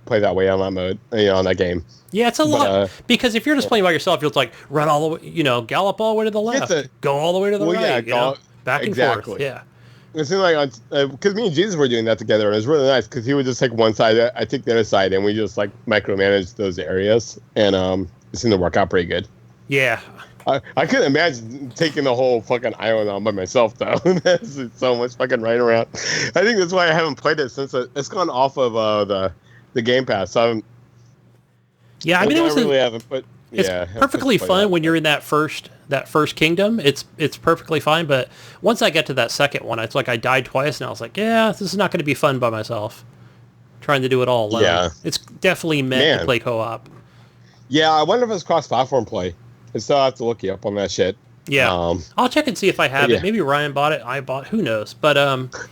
way on that mode, on that game. Yeah, it's a lot because if you're just playing by yourself, you'll like run all the way, gallop all the way to the left, go all the way to the right, back and forth. Yeah. It seemed like because me and Jesus were doing that together, and it was really nice because he would just take one side, I take the other side, and we just like micromanage those areas, and it seemed to work out pretty good. Yeah, I couldn't imagine taking the whole fucking island on by myself though. There's so much fucking right around. I think that's why I haven't played it since it's gone off of the Game Pass. So yeah, I mean, it's yeah, perfectly fun when you're in that first kingdom. It's perfectly fine, but once I get to that second one, it's like I died twice, and I was like, yeah, this is not going to be fun by myself. Trying to do it all alone. Yeah, it's definitely meant to play co-op. Yeah, I wonder if it's cross-platform play. I still have to look you up on that shit. Yeah, I'll check and see if I have it. Maybe Ryan bought it. I bought. Who knows? But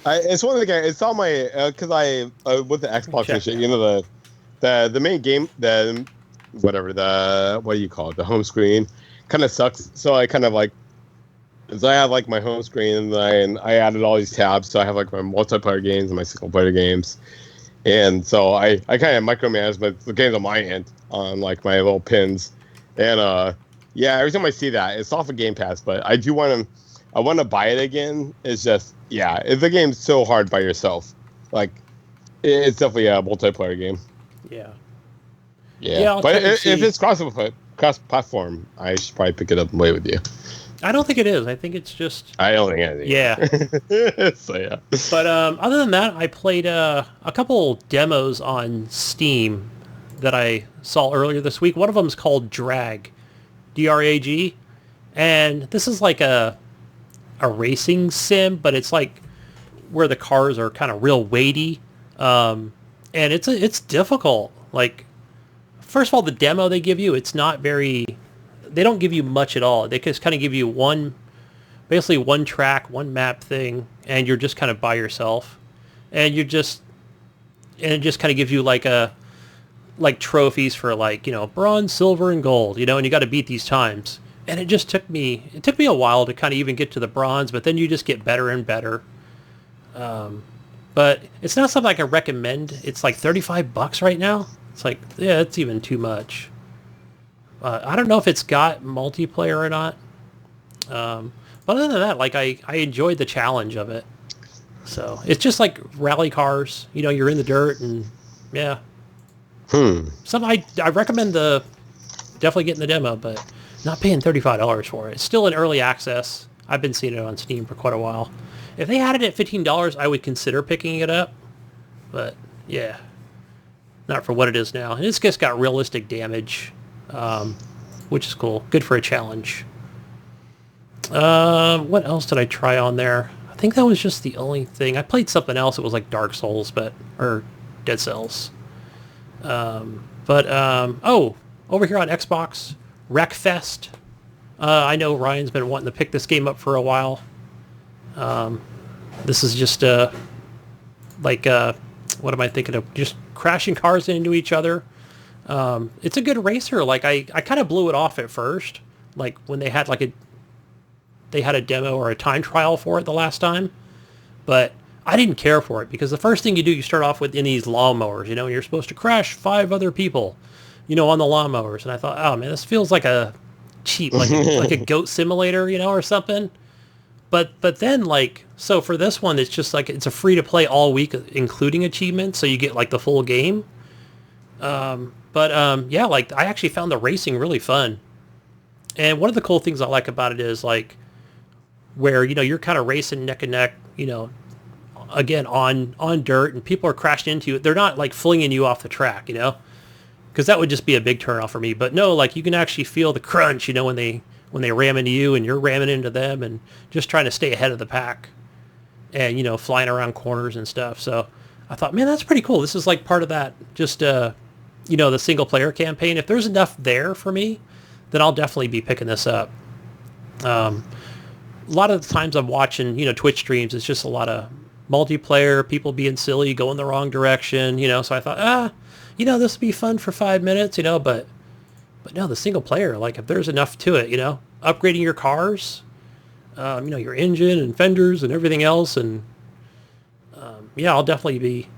it's one of the games. It's on my because I with the Xbox and shit. You know the main game what do you call it? The home screen kind of sucks. So I kind of like. So I have like my home screen and I added all these tabs. So I have like my multiplayer games and my single player games. And so I kind of micromanage the games on my end on like my little pins. And yeah, every time I see that, it's off of Game Pass, but I want to buy it again. It's just, the game's so hard by yourself. Like, it's definitely a multiplayer game. Yeah. Yeah, but if it's cross-platform, I should probably pick it up and play with you. I don't think it is. I think it's just... I don't think it is. Yeah. So, yeah. But other than that, I played a couple demos on Steam that I saw earlier this week. One of them is called Drag, D-R-A-G. And this is like a racing sim, but it's like where the cars are kind of real weighty. And it's difficult. Like, first of all, the demo they give you, it's not very... They don't give you much at all. They just kind of give you basically one track, one map thing, and you're just kind of by yourself. And it just kind of gives you like trophies for like, bronze, silver, and gold, and you got to beat these times. And it took me a while to kind of even get to the bronze, but then you just get better and better. But it's not something I can recommend. It's like $35 right now. It's like, yeah, it's even too much. I don't know if it's got multiplayer or not. But other than that, like I enjoyed the challenge of it. So it's just like rally cars. You're in the dirt and yeah. Something I recommend definitely getting the demo, but not paying $35 for it. It's still in early access. I've been seeing it on Steam for quite a while. If they had it at $15, I would consider picking it up. But yeah, not for what it is now. And it's just got realistic damage. Which is cool. Good for a challenge. What else did I try on there? I think that was just the only thing. I played something else. It was like Dark Souls, or Dead Cells. Over here on Xbox, Wreckfest. I know Ryan's been wanting to pick this game up for a while. This is just what am I thinking of? Just crashing cars into each other. It's a good racer. Like I kind of blew it off at first, like when they had a demo or a time trial for it the last time, but I didn't care for it because the first thing you start off with in these lawnmowers, and you're supposed to crash 5 other people, on the lawnmowers. And I thought, oh man, this feels like a cheap, like a goat simulator, or something. But then so for this one, it's just like, it's a free to play all week, including achievements. So you get like the full game. I actually found the racing really fun. And one of the cool things I like about it is like where, you're kind of racing neck and neck, again, on dirt, and people are crashing into you. They're not like flinging you off the track, because that would just be a big turnoff for me. But no, like you can actually feel the crunch, when they ram into you and you're ramming into them and just trying to stay ahead of the pack and, flying around corners and stuff. So I thought, man, that's pretty cool. This is like part of that, just, the single player campaign. If there's enough there for me, then I'll definitely be picking this up. A lot of the times I'm watching, Twitch streams, it's just a lot of multiplayer, people being silly, going the wrong direction, so I thought, this would be fun for 5 minutes, but no, the single player, like if there's enough to it, upgrading your cars, your engine and fenders and everything else. And I'll definitely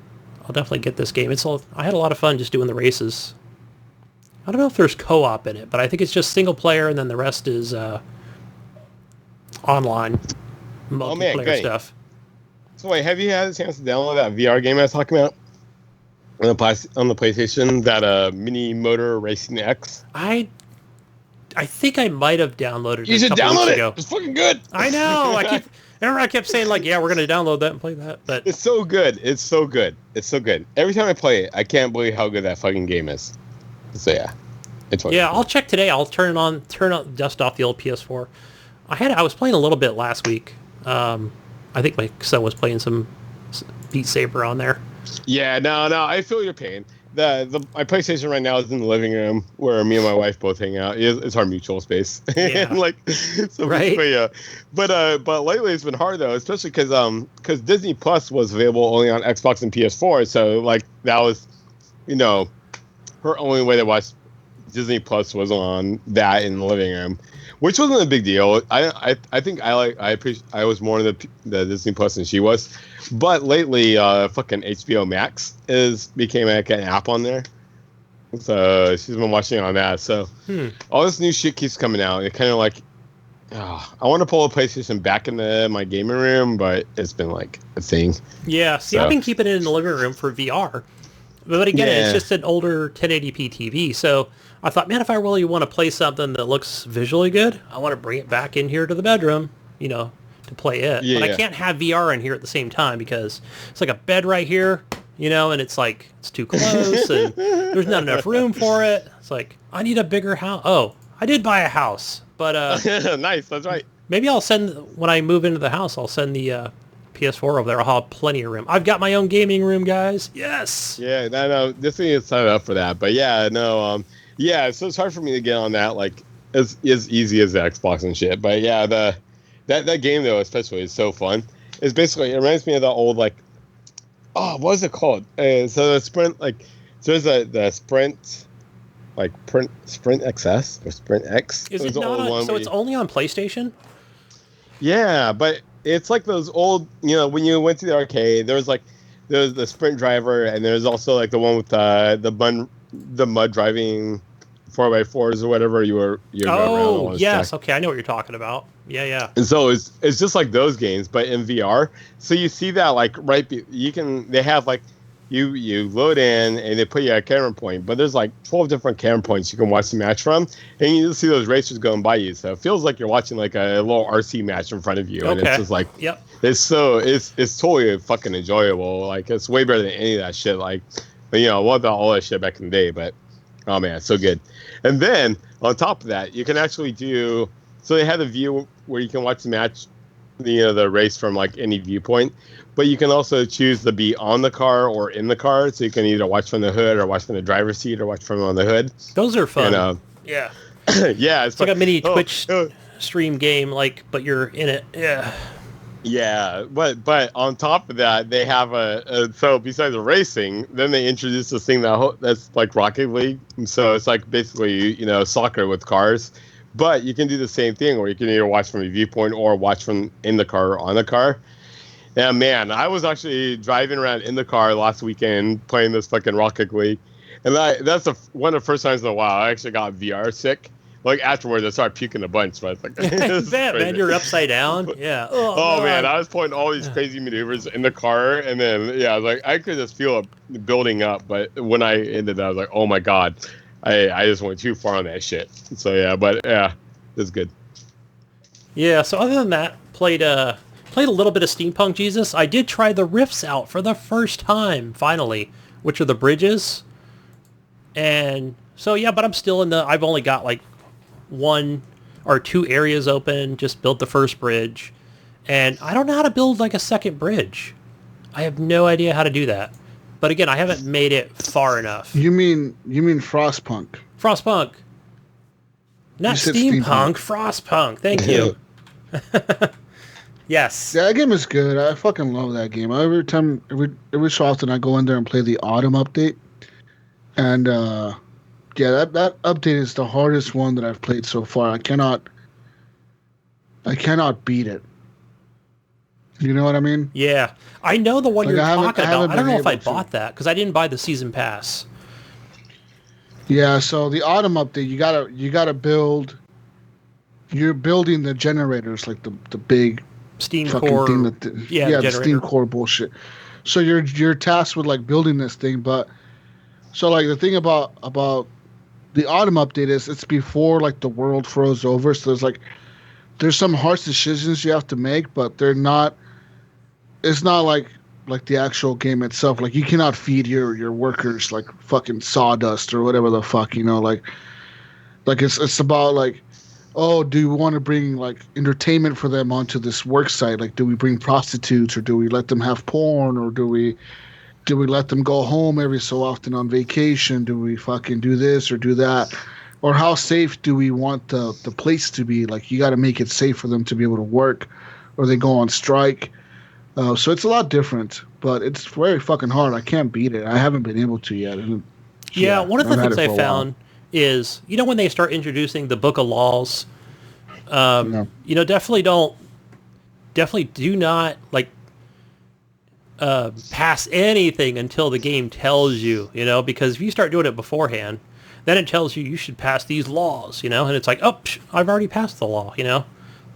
get this game. I had a lot of fun just doing the races. I don't know if there's co-op in it, but I think it's just single player, and then the rest is online multiplayer stuff. So wait, have you had a chance to download that VR game I was talking about on the PlayStation, that Mini Motor Racing X? I I think I might have downloaded You it should a couple download weeks it. ago. It's fucking good. I know. I kept saying like, yeah, we're gonna download that and play that, but It's so good. It's so good. It's so good. Every time I play it, I can't believe how good that fucking game is. So yeah, it's fun. yeah, I'll check today. I'll turn on, dust off the old PS4. I was playing a little bit last week. I think my son was playing some Beat Saber on there. Yeah, no, I feel your pain. My PlayStation right now is in the living room where me and my wife both hang out. It's our mutual space. Yeah. And so right. Yeah. But lately it's been hard though, especially because Disney Plus was available only on Xbox and PS4. So that was, her only way to watch Disney Plus was on that in the living room, which wasn't a big deal. I think I was more in the Disney Plus than she was. But lately, fucking HBO Max became like an app on there. So she's been watching on that. So all this new shit keeps coming out. It kind of I want to pull a PlayStation back into my gaming room, but it's been like a thing. Yeah, see, I've been keeping it in the living room for VR. But again, It's just an older 1080p TV. So I thought, man, if I really want to play something that looks visually good, I want to bring it back in here to the bedroom, to play it. Yeah. But I can't have VR in here at the same time because it's like a bed right here, and it's like, it's too close and there's not enough room for it. It's like, I need a bigger house. Oh, I did buy a house, but nice, that's right. Maybe when I move into the house, I'll send the PS4 over there. I'll have plenty of room. I've got my own gaming room, guys. Yes. Yeah, no, this thing is set up for that. But yeah, no, so it's hard for me to get on that, as easy as the Xbox and shit. But yeah, that game though, especially, is so fun. It's basically, it reminds me of the old what is it called? So the Sprint, there's the Sprint, Sprint XS or Sprint X. Is it not? So it's only on PlayStation? Yeah, but it's like those old, when you went to the arcade, there's the Sprint driver, and there's also the one with the mud driving 4x4s or whatever you were Oh, yes. Okay, I know what you're talking about. Yeah. And so it's just like those games, but in VR. So you see that they have you load in and they put you at a camera point, but there's 12 different camera points you can watch the match from, and you just see those racers going by you. So it feels like you're watching a little RC match in front of you, and it's just yep. It's totally fucking enjoyable. It's way better than any of that shit. What about all that shit back in the day? But oh man, it's so good. And then on top of that, you can actually do. So they have a view where you can watch the match, the race from any viewpoint, but you can also choose to be on the car or in the car. So you can either watch from the hood or watch from the driver's seat or watch from on the hood. Those are fun. And, yeah. Yeah, it's like a mini Twitch stream game, but you're in it. Yeah. Yeah, but on top of that, they have so besides the racing, then they introduced this thing that's like Rocket League. So it's basically soccer with cars, but you can do the same thing where you can either watch from a viewpoint or watch from in the car or on the car. And man, I was actually driving around in the car last weekend playing this fucking Rocket League, and that's one of the first times in a while I actually got VR sick. Afterwards, I started puking a bunch. But it's man, you're upside down. Yeah. Oh man, I was playing all these crazy maneuvers in the car, and then I was I could just feel it building up. But when I ended, I was like, oh my god, I just went too far on that shit. So yeah, but yeah, it's good. Yeah. So other than that, played a little bit of Steampunk Jesus. I did try the rifts out for the first time, finally, which are the bridges. And so yeah, but I'm still I've only got 1 or 2 areas open, just built the first bridge, and I don't know how to build a second bridge. I have no idea how to do that. But again, I haven't made it far enough. You mean Frostpunk? Frostpunk. Not Steampunk, Frostpunk. Thank you. Yes. Yeah, that game is good. I fucking love that game. Every so often I go in there and play the autumn update. And yeah, that update is the hardest one that I've played so far. I cannot beat it. You know what I mean? Yeah. I know the one you're talking about. I don't know if I bought to. that because I didn't buy the season pass. Yeah, so the autumn update, you gotta build. You're building the generators, the big steam fucking core thing the steam core bullshit. So you're tasked with building this thing, but so the thing about the autumn update is it's before like the world froze over. So there's some harsh decisions you have to make, but they're not. It's not like the actual game itself. Like you cannot feed your workers like fucking sawdust or whatever the fuck, like it's about like, oh, do we want to bring like entertainment for them onto this work site? Like, do we bring prostitutes or do we let them have porn or do we let them go home every so often on vacation? Do we fucking do this or do that? Or how safe do we want the place to be? Like, you got to make it safe for them to be able to work, or they go on strike. So it's a lot different, but it's very fucking hard. I can't beat it. I haven't been able to yet. Yeah, one of the things I found is, when they start introducing the Book of Laws, definitely do not like pass anything until the game tells you, because if you start doing it beforehand, then it tells you should pass these laws, and it's like, oh, I've already passed the law,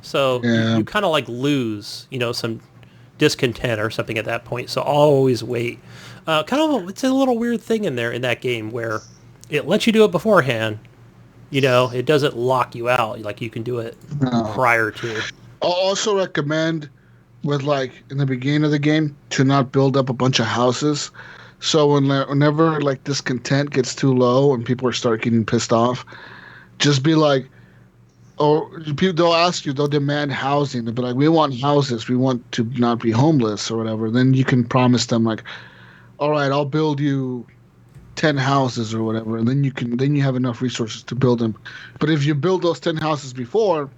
So you kind of like lose, some discontent or something at that point. So always wait. It's a little weird thing in there in that game where it lets you do it beforehand. It doesn't lock you out. Like you can do it prior to. I'll also recommend with like in the beginning of the game to not build up a bunch of houses. So whenever like discontent gets too low and people start getting pissed off, just be like, or people, they'll ask you, they'll demand housing. They'll be like, we want houses. We want to not be homeless or whatever. Then you can promise them like, all right, I'll build you 10 houses or whatever. And then you have enough resources to build them. But if you build those 10 houses before,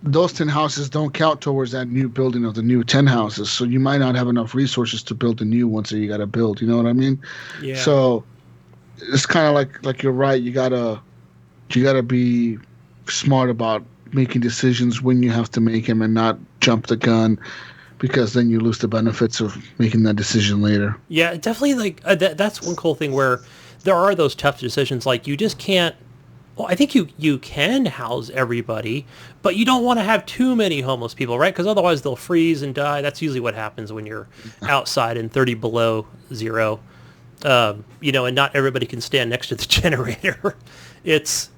those 10 houses don't count towards that new building of the new 10 houses. So you might not have enough resources to build the new ones that you got to build. You know what I mean? Yeah. So it's kind of like you're right. You gotta be smart about making decisions when you have to make them and not jump the gun, because then you lose the benefits of making that decision later. Yeah, definitely. Like that's one cool thing where there are those tough decisions. Like you just can't. Well, I think you can house everybody, but you don't want to have too many homeless people, right? Because otherwise they'll freeze and die. That's usually what happens when you're outside in 30 below zero. And not everybody can stand next to the generator. It's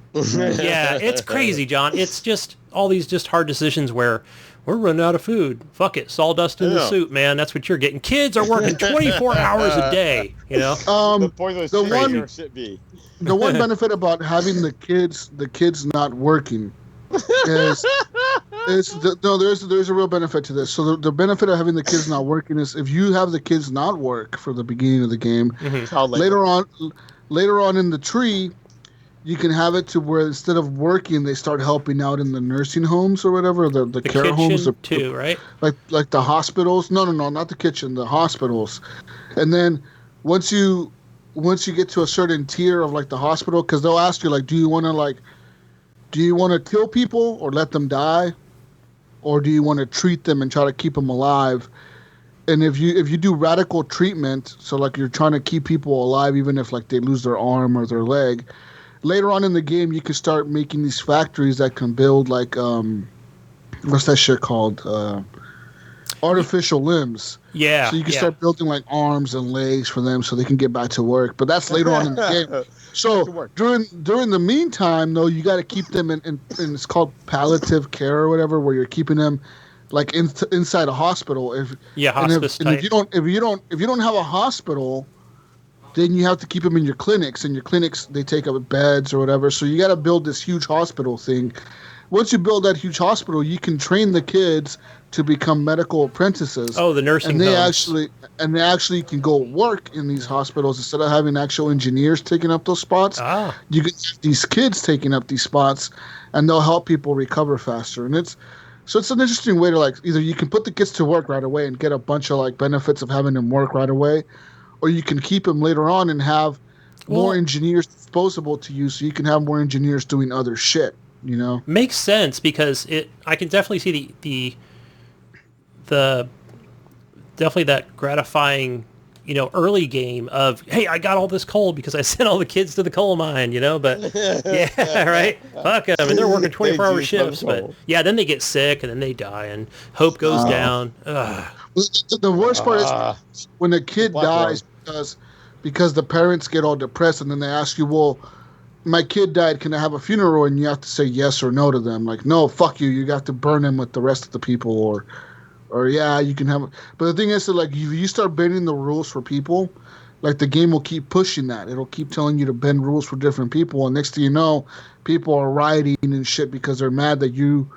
crazy, John. It's just all these just hard decisions where we're running out of food. Fuck it, sawdust in the soup, man. That's what you're getting. Kids are working 24 hours a day. The one benefit about having the kids not working is there's a real benefit to this. So the benefit of having the kids not working is if you have the kids not work for the beginning of the game, later on in the tree, you can have it to where instead of working, they start helping out in the nursing homes or whatever, the care homes too, right? Like the hospitals. No, not the kitchen, the hospitals. And then once you get to a certain tier of like the hospital, because they'll ask you like, do you want to kill people or let them die, or do you want to treat them and try to keep them alive? And if you do radical treatment, so like you're trying to keep people alive even if like they lose their arm or their leg, later on in the game you can start making these factories that can build like what's that shit called? Artificial limbs. Yeah. So you can start building like arms and legs for them so they can get back to work. But that's later on in the game. So during the meantime, though, you got to keep them in it's called palliative care or whatever, where you're keeping them like inside a hospital. Hospice type. If you don't have a hospital, then you have to keep them in your clinics. And your clinics, they take up beds or whatever. So you got to build this huge hospital thing. Once you build that huge hospital, you can train the kids to become medical apprentices. Oh, the nursing homes. They actually can go work in these hospitals instead of having actual engineers taking up those spots. You can have these kids taking up these spots, and they'll help people recover faster. And it's an interesting way to like either you can put the kids to work right away and get a bunch of like benefits of having them work right away, or you can keep them later on and have more engineers disposable to you, so you can have more engineers doing other shit. Makes sense, because I can definitely see the definitely that gratifying, early game of, hey, I got all this coal because I sent all the kids to the coal mine, but yeah, right? Fuck them. And they're working 24-hour shifts, but yeah, then they get sick and then they die and hope goes down. The worst part is when a kid dies because the parents get all depressed and then they ask you, well, my kid died, can I have a funeral? And you have to say yes or no to them. Like, no, fuck you. You got to burn him with the rest of the people, or yeah, you can have. But the thing is that, like, if you start bending the rules for people, like, the game will keep pushing that. It'll keep telling you to bend rules for different people, and next thing you know, people are rioting and shit because they're mad that you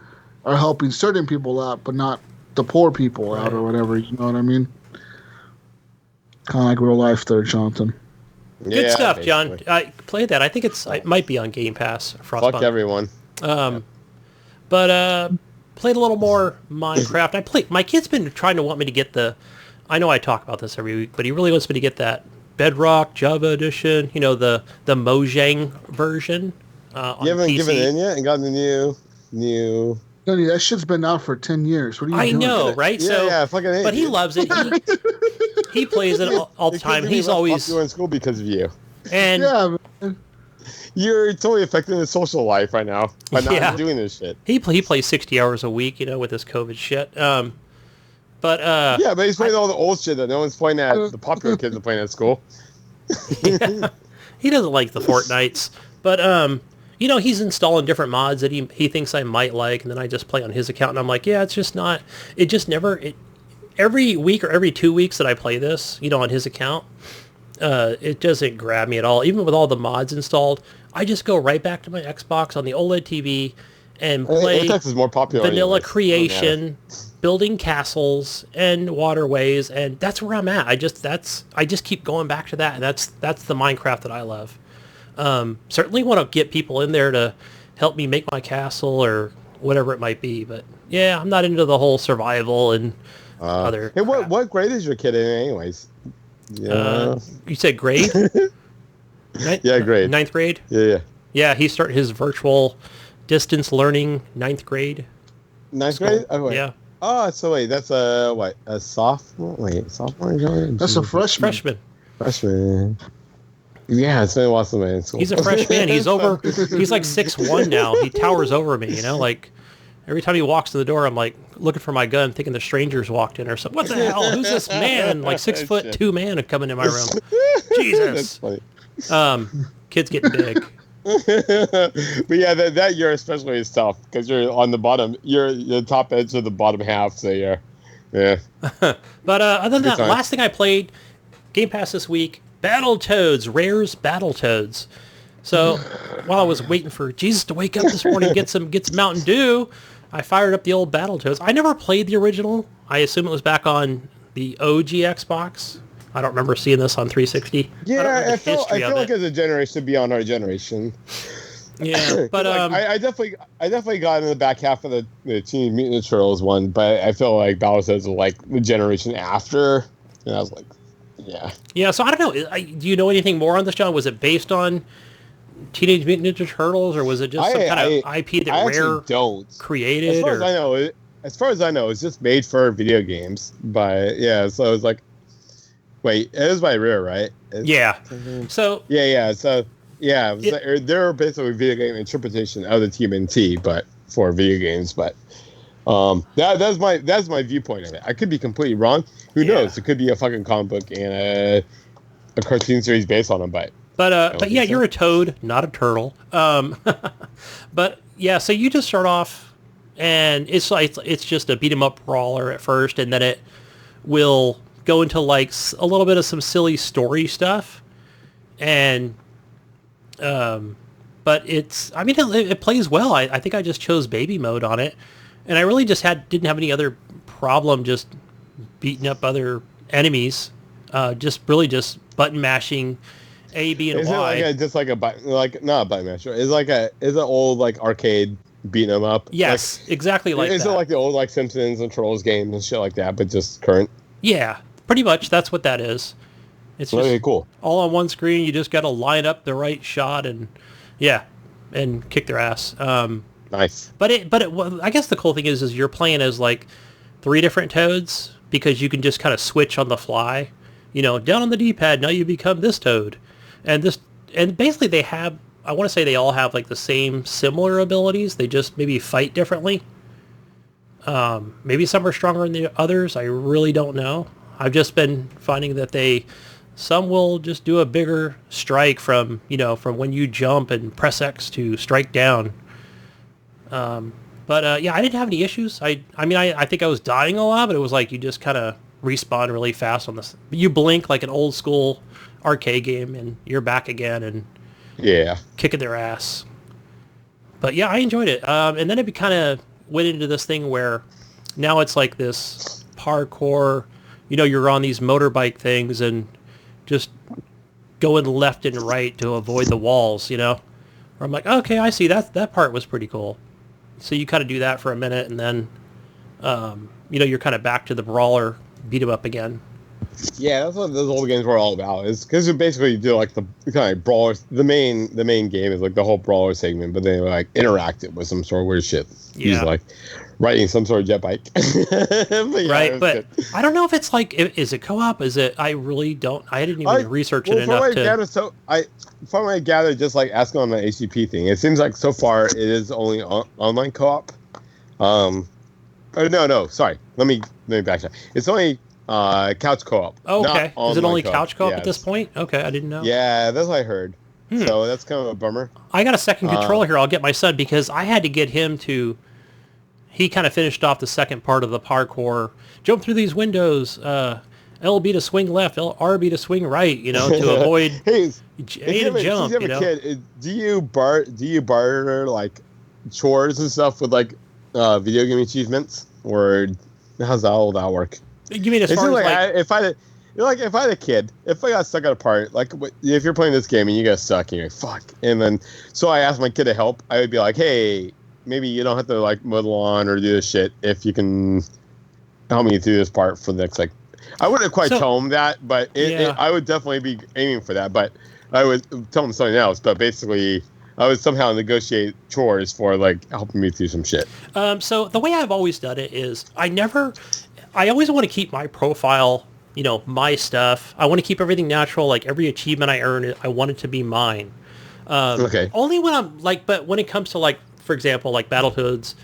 are helping certain people out, but not the poor people out or whatever. You know what I mean? Kind of like real life there, Jonathan. Good stuff, basically. John. I played that. I think it might be on Game Pass. Frostpunk. Fuck everyone. But played a little more Minecraft. My kid's been trying to want me to get I know I talk about this every week, but he really wants me to get that Bedrock Java edition. You know, the Mojang version. On you haven't PC. given it in yet and gotten the new. Gunny, that shit's been out for 10 years. What are you doing? I know, right? Yeah, fucking. But he loves it. He plays it all the time. He's always in school because of you. And you're totally affecting his social life right now by not doing this shit. He plays 60 hours a week, you know, with this COVID shit. But he's playing all the old shit that no one's playing at. The popular kids are playing at school. Yeah. He doesn't like the Fortnites, but you know, he's installing different mods that he thinks I might like, and then I just play on his account, and I'm like, yeah, it's just not. It just never. Every week or every 2 weeks that I play this, you know, on his account, it doesn't grab me at all. Even with all the mods installed, I just go right back to my Xbox on the OLED TV and play is more popular vanilla creation, building castles and waterways, and that's where I'm at. I just keep going back to that, and that's the Minecraft that I love. Certainly want to get people in there to help me make my castle or whatever it might be, but yeah, I'm not into the whole survival and other. Hey, what grade is your kid in, anyways? Yeah. You said grade? Yeah, grade. 9th grade? Yeah. Yeah, he started his virtual distance learning 9th grade. 9th grade? Oh, wait. Yeah. Oh, so wait, that's a sophomore? Wait, sophomore? That's a freshman. Freshman. Yeah, it's been a while since I've been in school. He's a freshman. He's like 6'1" now. He towers over me, you know, like every time he walks to the door, I'm like looking for my gun, thinking the strangers walked in or something. What the hell? Who's this man? Like 6'2" man coming in my room. Jesus. That's funny. Kid's getting big. But yeah, that year especially is tough because you're on the bottom. You're the top edge of the bottom half, so yeah. But other than that, last thing I played, Game Pass this week, Battletoads, Rare's Battletoads. So while I was waiting for Jesus to wake up this morning and get some Mountain Dew, I fired up the old Battletoads. I never played the original. I assume it was back on the OG Xbox. I don't remember seeing this on 360. Yeah, I feel like as a generation beyond our generation. Yeah, but I definitely got in the back half of the Teenage Mutant Ninja Turtles one, but I feel like Battletoads was like the generation after, and I was like, yeah. Yeah, so I don't know. Do you know anything more on this, John? Was it based on Teenage Mutant Ninja Turtles, or was it just some kind of IP that Rare created? As far as I know, it's just made for video games. But yeah, so it's like, wait, it was by Rare, right? Yeah. So they're basically video game interpretation of the TMNT, but for video games. But that's my viewpoint of it. I could be completely wrong. Who knows? It could be a fucking comic book and a cartoon series based on them. But yeah, you're a toad, not a turtle. But yeah, so you just start off, and it's just a beat 'em up brawler at first, and then it will go into like a little bit of some silly story stuff, and but it plays well. I think I just chose baby mode on it, and I really just didn't have any other problem just beating up other enemies, just button mashing A, B, and is Y. Is it not a button masher? Is it old like arcade beating them up? Yes, exactly like that. Is it like the old like Simpsons and Trolls games and shit like that, but just current? Yeah, pretty much. That's what that is. It's just really cool. All on one screen. You just got to line up the right shot and kick their ass. Nice. But I guess the cool thing is you're playing as like 3 different toads, because you can just kind of switch on the fly. You know, down on the D-pad, now you become this toad. And basically I want to say they all have like the same similar abilities. They just maybe fight differently. Maybe some are stronger than the others. I really don't know. I've just been finding that they Some will just do a bigger strike from when you jump and press X to strike down. But yeah, I didn't have any issues. I think I was dying a lot, but it was like you just kind of respawn really fast on this. You blink like an old school arcade game, and you're back again and kicking their ass. But yeah, I enjoyed it. And then it kind of went into this thing where now it's like this parkour. You're on these motorbike things and just going left and right to avoid the walls. Where I'm like, okay, I see that part was pretty cool. So you kind of do that for a minute, and then, you're kind of back to the brawler, beat 'em up again. Yeah, that's what those old games were all about. Is because you basically do like the kind of brawlers. The main game is like the whole brawler segment, but they like interact it with some sort of weird shit. Yeah, he's like riding some sort of jet bike. Right, but good. I don't know if it's like, is it co-op? Is it? I really don't. I didn't even research it enough to. From what I gathered, just like asking on the HGP thing, it seems like so far it is only online co-op. No, sorry. Let me backtrack. It's only couch co-op. Oh, okay. Is it only co-op. couch co-op at this point? Okay, I didn't know. Yeah, that's what I heard. So that's kind of a bummer. I got a second controller here. I'll get my son because I had to get him to. He kind of finished off the second part of the parkour. Jump through these windows. LB to swing left. RB to swing right. To avoid. Hey, A to jump. If you have a kid, do you barter like chores and stuff with like video game achievements, or how's that work? You mean as far as if I had a kid, if I got stuck at a part, like if you're playing this game and you get stuck and you're like, fuck, and then so I asked my kid to help, I would be like, hey, maybe you don't have to like mow the lawn or do this shit if you can help me through this part for the next like. I wouldn't quite tell him that, but I would definitely be aiming for that. But I would tell him something else. But basically, I would somehow negotiate chores for like helping me through some shit. So the way I've always done it is I always want to keep my profile, my stuff. I want to keep everything natural. Like every achievement I earn, I want it to be mine. Okay. Only when I'm like, but when it comes to like, for example, like Battletoads,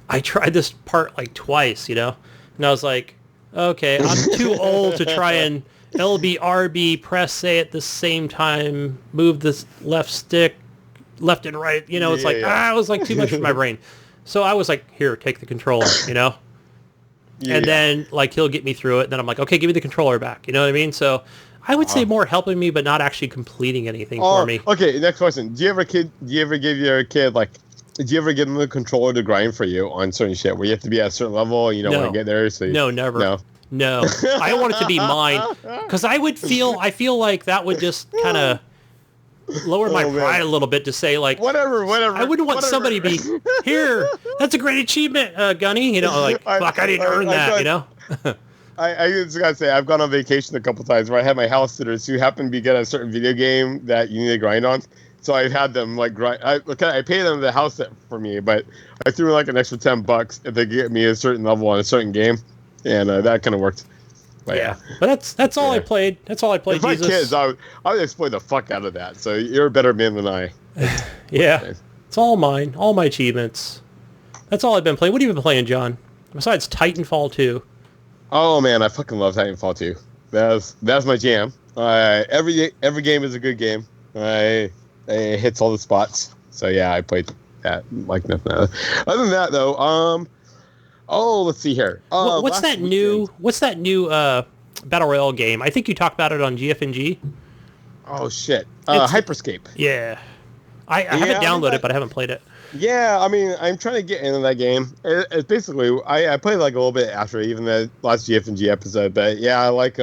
I tried this part like twice, and I was like, okay, I'm too old to try and LB, RB, press A at the same time, move this left stick, left and right. It was like too much for my brain. So I was like, here, take the controller, And then like he'll get me through it. Then I'm like, okay, give me the controller back. You know what I mean? So I would say more helping me, but not actually completing anything for me. Okay, next question. Do you ever give your kid like? Did you ever give them the controller to grind for you on certain shit where you have to be at a certain level and you don't want to get there? So no, never. No. I want it to be mine because I feel like that would just kind of lower my pride a little bit to say like whatever. I wouldn't want somebody to be here. That's a great achievement, Gunny. Like fuck, I didn't earn that. I just gotta say I've gone on vacation a couple times where I had my house sitters who happened to get a certain video game that you need to grind on. So I've had them like grind. I pay them the house set for me, but I threw in like an extra $10 if they get me a certain level on a certain game, and that kind of worked. But but that's all I played. That's all I played. If my kids, I would exploit the fuck out of that. So you're a better man than I. Yeah, okay. It's all mine. All my achievements. That's all I've been playing. What have you been playing, John? Besides Titanfall 2. Oh man, I fucking love Titanfall 2. That's my jam. Every game is a good game. It hits all the spots. So yeah, I played that like nothing else. Other than that though, let's see here. What's that new Battle Royale game? I think you talked about it on GFNG. Oh shit. Hyperscape. Yeah. I haven't downloaded it, but I haven't played it. Yeah, I mean, I'm trying to get into that game. It's basically, I played like a little bit after even the last GFNG episode, but yeah, I like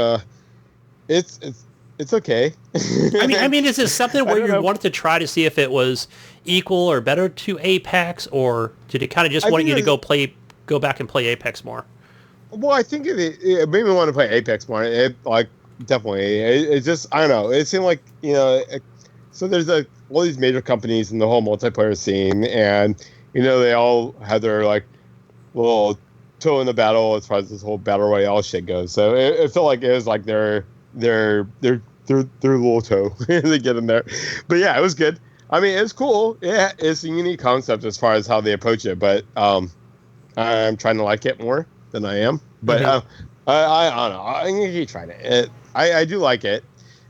it's okay. I mean, is this something where you wanted to try to see if it was equal or better to Apex, or did it kind of just want you to go back and play Apex more? Well, I think it made me want to play Apex more. Definitely. It just, I don't know. It seemed like, so there's all these major companies in the whole multiplayer scene, and they all have their like little toe in the battle as far as this whole battle royale shit goes. So it felt like it was like their little toe to get in there. But yeah, it was good. I mean, it's cool. Yeah, it's a unique concept as far as how they approach it. But I'm trying to like it more than I am. But I don't know. I'm gonna keep trying it. I do like it.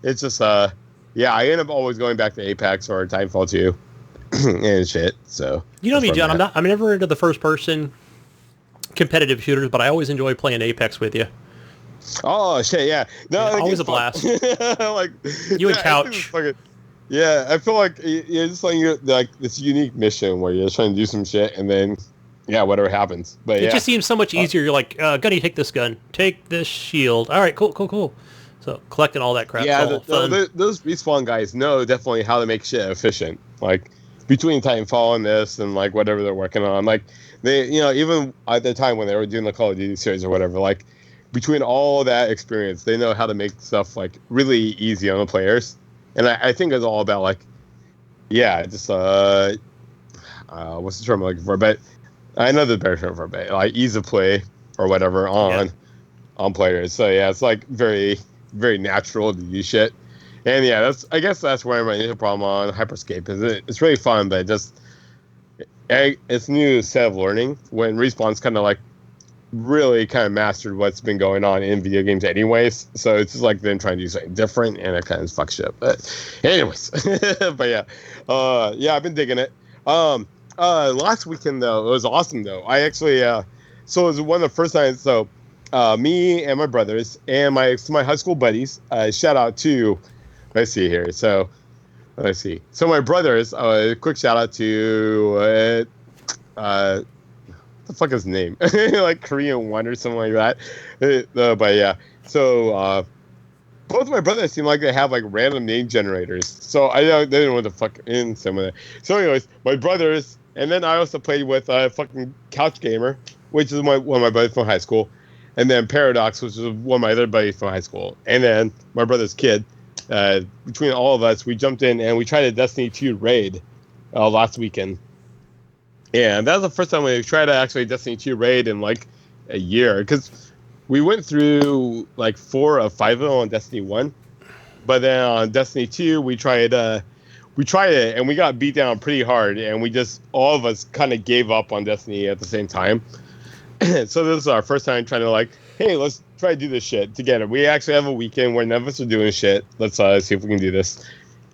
it's just yeah, I end up always going back to Apex or Titanfall 2 and shit. So you know me, John. I'm never into the first person competitive shooters, but I always enjoy playing Apex with you. Oh shit, yeah. No, yeah, always a blast. Like you and Couch. Yeah, I feel like it's just like this unique mission where you're just trying to do some shit and then yeah, whatever happens. But it just seems so much easier. You're like, Gunny, take this gun, take this shield. All right, cool. So collecting all that crap. Yeah, those respawn guys know definitely how to make shit efficient. Like between Titanfall and this and like whatever they're working on, like they, even at the time when they were doing the Call of Duty series or whatever, like between all that experience, they know how to make stuff like really easy on the players. And I think it's all about like, yeah, just what's the term I'm looking for? But I know the better term for it, like ease of play or whatever on players. So yeah, it's like very, very natural to do shit. And yeah, I guess that's where my initial problem on Hyperscape is. It's really fun, but it's a new set of learning when Respawn's kind of like really kind of mastered what's been going on in video games anyways. So it's just like them trying to do something different, and it kind of fucks shit. But anyways, but yeah, I've been digging it. Last weekend though, it was awesome though. I actually, so it was one of the first times. So me and my brothers and my high school buddies. Shout out to, let's see here. So let's see. So my brothers. Quick shout out to what the fuck is his name? Like Korean One or something like that. But yeah. So both of my brothers seem like they have like random name generators. So they don't know what the fuck in some of that. So anyways, my brothers, and then I also played with fucking Couch Gamer, which is one of my buddies from high school. And then Paradox, which is one of my other buddies from high school. And then my brother's kid. Between all of us, we jumped in and we tried a Destiny 2 raid last weekend. And that was the first time we tried to actually Destiny 2 raid in like a year. Because we went through like 4 of 5 of them on Destiny 1. But then on Destiny 2, we tried it and we got beat down pretty hard. And we just, all of us kind of gave up on Destiny at the same time. So this is our first time trying to like, hey, let's try to do this shit together. We actually have a weekend where none of us are doing shit. Let's see if we can do this.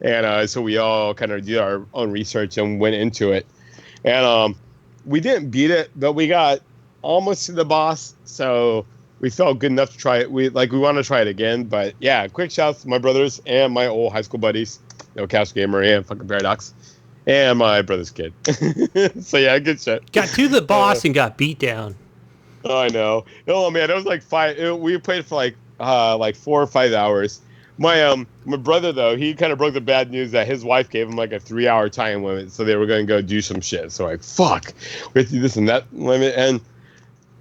And so we all kind of did our own research and went into it. And we didn't beat it, but we got almost to the boss. So we felt good enough to try it. We want to try it again. But yeah, quick shouts to my brothers and my old high school buddies, Couch Gamer and fucking Paradox, and my brother's kid. So yeah, good shit. Got to the boss and got beat down. I know. Oh man, it was like 5. We played for like 4 or 5 hours. My brother though, he kind of broke the bad news that his wife gave him like a 3-hour time limit, so they were going to go do some shit. So like, fuck, we have to do this and that limit, and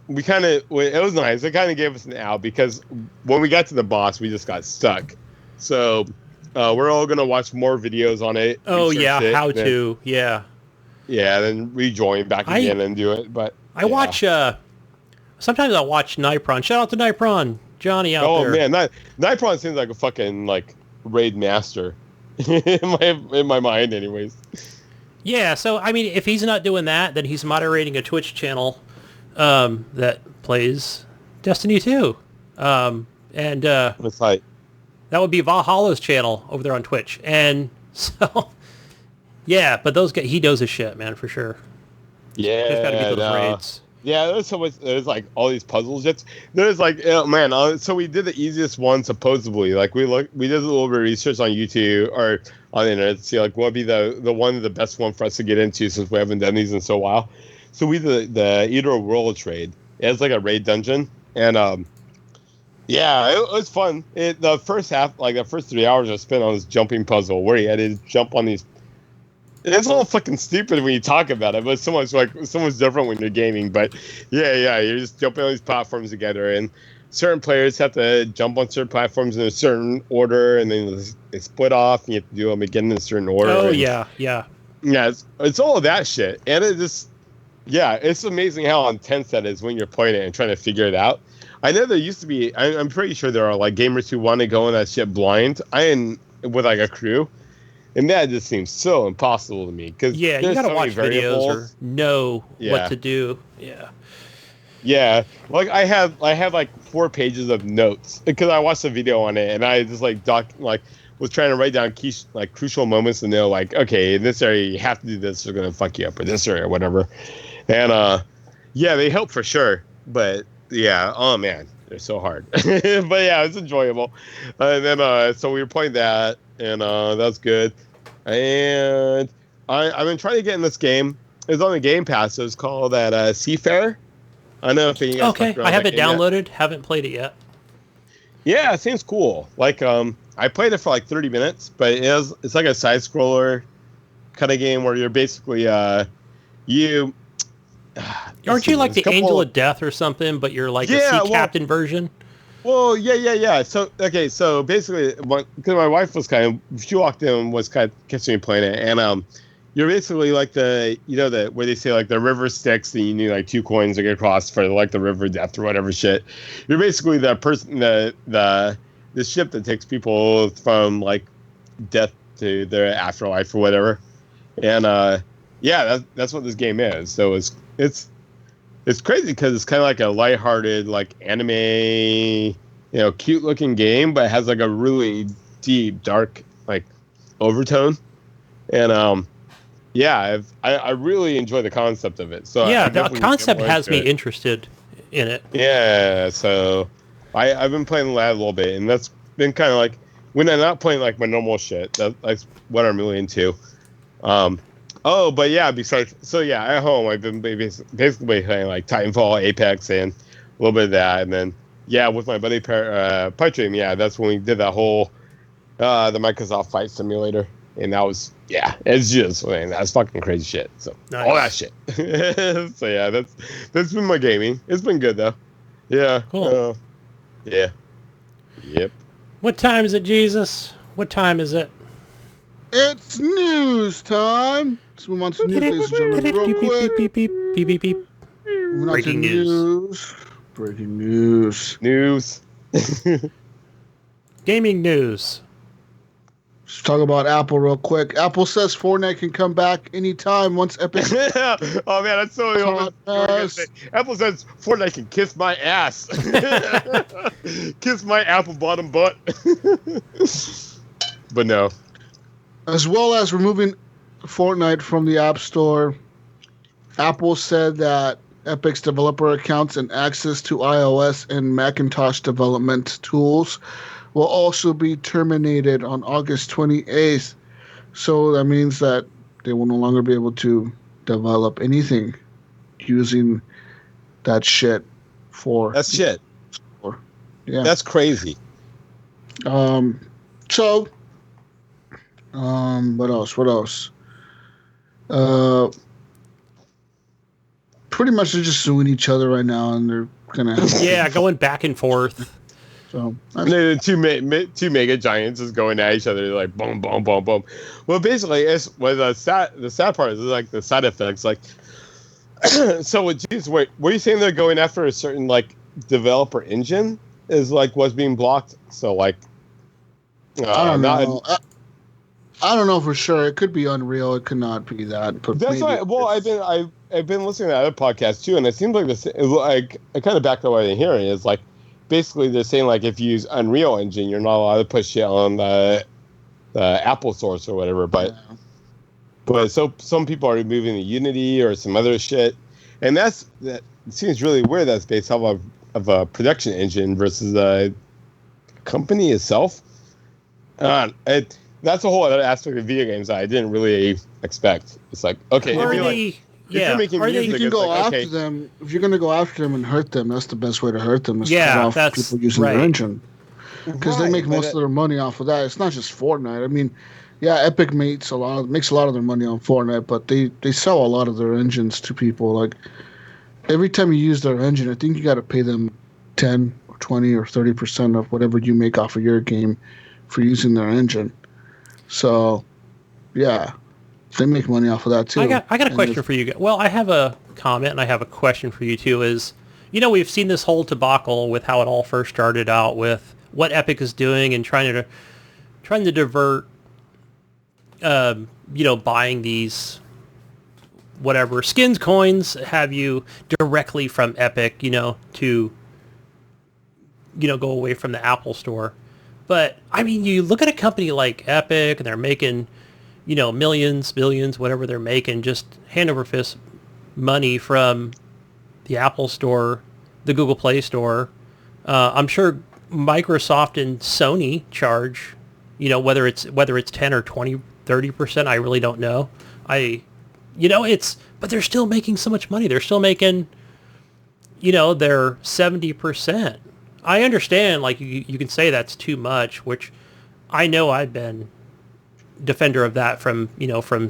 it was nice. It kind of gave us an out because when we got to the boss, we just got stuck. So we're all gonna watch more videos on it. Oh yeah, yeah. Then rejoin back again and do it. But I watch. Sometimes I'll watch Nipron. Shout out to Nipron, Johnny out there. Oh man, Nipron seems like a fucking like raid master in my mind, anyways. Yeah, so I mean, if he's not doing that, then he's moderating a Twitch channel that plays Destiny 2, and that's like that would be Valhalla's channel over there on Twitch, and so yeah, but he does his shit, man, for sure. Yeah, there's got to be those raids. Yeah, there's so much. There's like all these puzzles. There's like, man. So we did the easiest one supposedly. Like we did a little bit of research on YouTube or on the internet to see like what would be the best one for us to get into since we haven't done these in so while. So we did the Eater World trade. It's like a raid dungeon, and yeah, it was fun. The first half, like the first 3 hours, I spent on this jumping puzzle where you had to jump on these. It's all fucking stupid when you talk about it, but so much different when you're gaming. But yeah, you're just jumping on these platforms together, and certain players have to jump on certain platforms in a certain order, and then they split off, and you have to do them again in a certain order. Oh, and, yeah. It's all of that shit, and it just, it's amazing how intense that is when you're playing it and trying to figure it out. I know there used to be, I'm pretty sure there are like gamers who want to go in that shit blind, with like a crew. And that just seems so impossible to me. Cause you gotta watch videos or know what to do. Yeah. Yeah, like I have like 4 pages of notes because I watched a video on it and I just like was trying to write down key like crucial moments to know like, okay, in this area you have to do this, they're gonna fuck you up, or this area or whatever. And yeah, they help for sure, but yeah, oh man, they're so hard. But yeah, it's enjoyable. And then so we were playing that, and that's good. And I've been trying to get in this game. It's on the Game Pass. So it's called that Seafarer. I don't know if you guys okay, I have it downloaded. Haven't played it yet. Yeah, it seems cool. Like I played it for like 30 minutes, but it's like a side scroller kind of game where you're basically you. Aren't you like the Angel of Death or something? But you're like a sea captain version. Well, yeah. So okay, so basically, because my wife was she walked in and was kind of catching me playing it, and you're basically like the where they say like the river Styx, and you need like 2 coins to get across for like the river death or whatever shit. You're basically the person the ship that takes people from like death to their afterlife or whatever, and yeah, that's what this game is. So it's crazy because it's kind of like a lighthearted, like anime, cute looking game, but it has like a really deep, dark, like overtone. And yeah, I really enjoy the concept of it. So yeah, the concept has me interested in it. Yeah, so I've been playing that a little bit, and that's been kind of like when I'm not playing like my normal shit. That's what I'm really into. Oh, but yeah, at home I've been basically playing like Titanfall, Apex, and a little bit of that, and then yeah, with my buddy Partream, yeah, that's when we did that whole the Microsoft Flight Simulator, and that was it's just that's fucking crazy shit. So nice. All that shit. So yeah, that's been my gaming. It's been good though. Yeah. Cool. Yeah. Yep. What time is it, Jesus? What time is it? It's news time. Let's move on to news, ladies and gentlemen, real quick. Beep, beep, beep, beep, beep. Breaking news. Breaking news. News. Gaming news. Let's talk about Apple real quick. Apple says Fortnite can come back anytime once Epic. Oh man, that's so Apple says Fortnite can kiss my ass. Kiss my apple bottom butt. But no. As well as removing Fortnite from the App Store, Apple said that Epic's developer accounts and access to iOS and Macintosh development tools will also be terminated on August 28th. So that means that they will no longer be able to develop anything using that shit for... That's shit. Yeah. That's crazy. So... what else? Pretty much they're just suing each other right now, and they're gonna going back and forth. So the two mega giants is going at each other like boom, boom, boom, boom. Well, basically, the sad part is like the side effects. Like, so what are you saying? They're going after a certain like developer engine is like what's being blocked. So like, I don't know. I don't know for sure. It could be Unreal. It could not be that. But that's why. Well, I've been listening to other podcasts too, and it seems like this. Like I kind of backed up what I'm hearing is like basically they're saying like if you use Unreal Engine, you're not allowed to put shit on the Apple source or whatever. But so some people are moving to Unity or some other shit, and that seems really weird. That's based off of a production engine versus a company itself. That's a whole other aspect of video games that I didn't really expect. It's like, okay, if you're making music, you can go after them. If you're going to go after them and hurt them, that's the best way to hurt them. Is cut off people using their engine, because they make most of their money off of that. It's not just Fortnite. I mean, yeah, Epic makes a lot of their money on Fortnite, but they sell a lot of their engines to people. Like every time you use their engine, I think you got to pay them 10 or 20 or 30% of whatever you make off of your game for using their engine. So, yeah, they make money off of that too. I got a question for you guys. Well, I have a comment and I have a question for you too. Is we've seen this whole debacle with how it all first started out with what Epic is doing and trying to divert, buying these whatever skins, coins, have you directly from Epic, to, go away from the Apple Store. But, I mean, you look at a company like Epic, and they're making, millions, billions, whatever they're making, just hand over fist money from the Apple Store, the Google Play Store. I'm sure Microsoft and Sony charge, whether it's 10 or 20, 30%, I really don't know. But they're still making so much money. They're still making, their 70%. I understand, like, you can say that's too much, which I know I've been defender of that from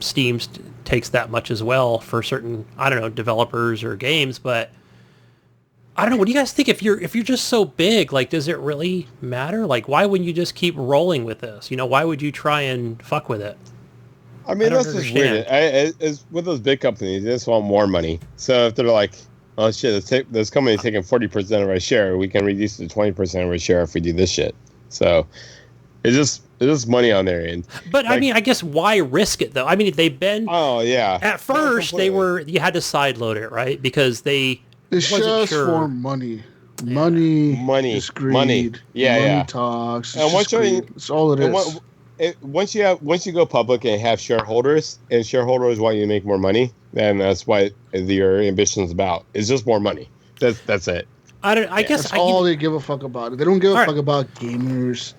Steam takes that much as well for certain, I don't know, developers or games, but I don't know. What do you guys think? If you're just so big, like, does it really matter? Like, why wouldn't you just keep rolling with this? Why would you try and fuck with it? I mean, that's just weird. It's with those big companies, they just want more money. So if they're like, oh shit, this company's taking 40% of our share, we can reduce it to 20% of our share if we do this shit. So it's just money on their end. But like, I mean, I guess why risk it though? I mean, they've been. Oh yeah. At first, you had to sideload it, right? Because they. It's just for money. Money is greed. Money. Yeah, money talks. And it's all it is. Once you go public and have shareholders, and shareholders want you to make more money, then that's what your ambition is about. It's just more money. That's it. I guess that's all they give a fuck about. They don't give a fuck about gamers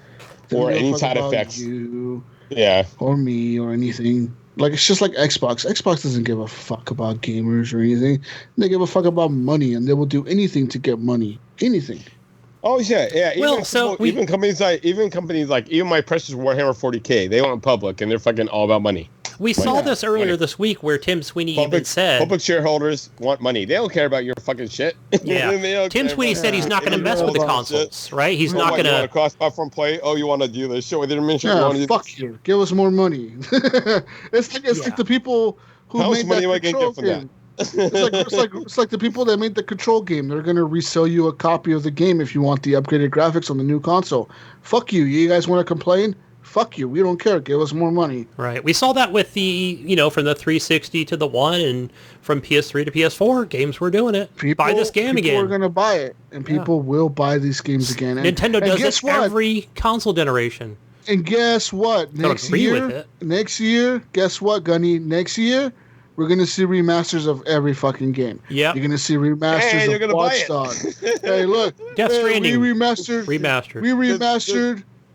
or any side effects. You, yeah, or me or anything. Like, it's just like Xbox. Xbox doesn't give a fuck about gamers or anything. They give a fuck about money, and they will do anything to get money. Anything. Oh yeah. Even companies like even my precious Warhammer 40K, they went public and they're fucking all about money. We saw this earlier this week where Tim Sweeney even said public shareholders want money. They don't care about your fucking shit. Yeah. Tim Sweeney said he's not going to mess with the consoles, right? He's not going to. You want to cross-platform play? Oh, you want to do this shit with your mission? Yeah, fuck you. Give us more money. It's like the people who made that control game. It's like the people that made the Control game. They're going to resell you a copy of the game if you want the upgraded graphics on the new console. Fuck you. You guys want to complain? Fuck you. We don't care. Give us more money. Right. We saw that with the, from the 360 to the One and from PS3 to PS4. Games were doing it. Buy this game again. People are going to buy it, and people will buy these games again. And Nintendo does it every console generation. And guess what? Next year, guess what, Gunny? Next year, we're going to see remasters of every fucking game. Yeah. You're going to see remasters of Watch Dogs. Hey, look. Death Stranding. We remastered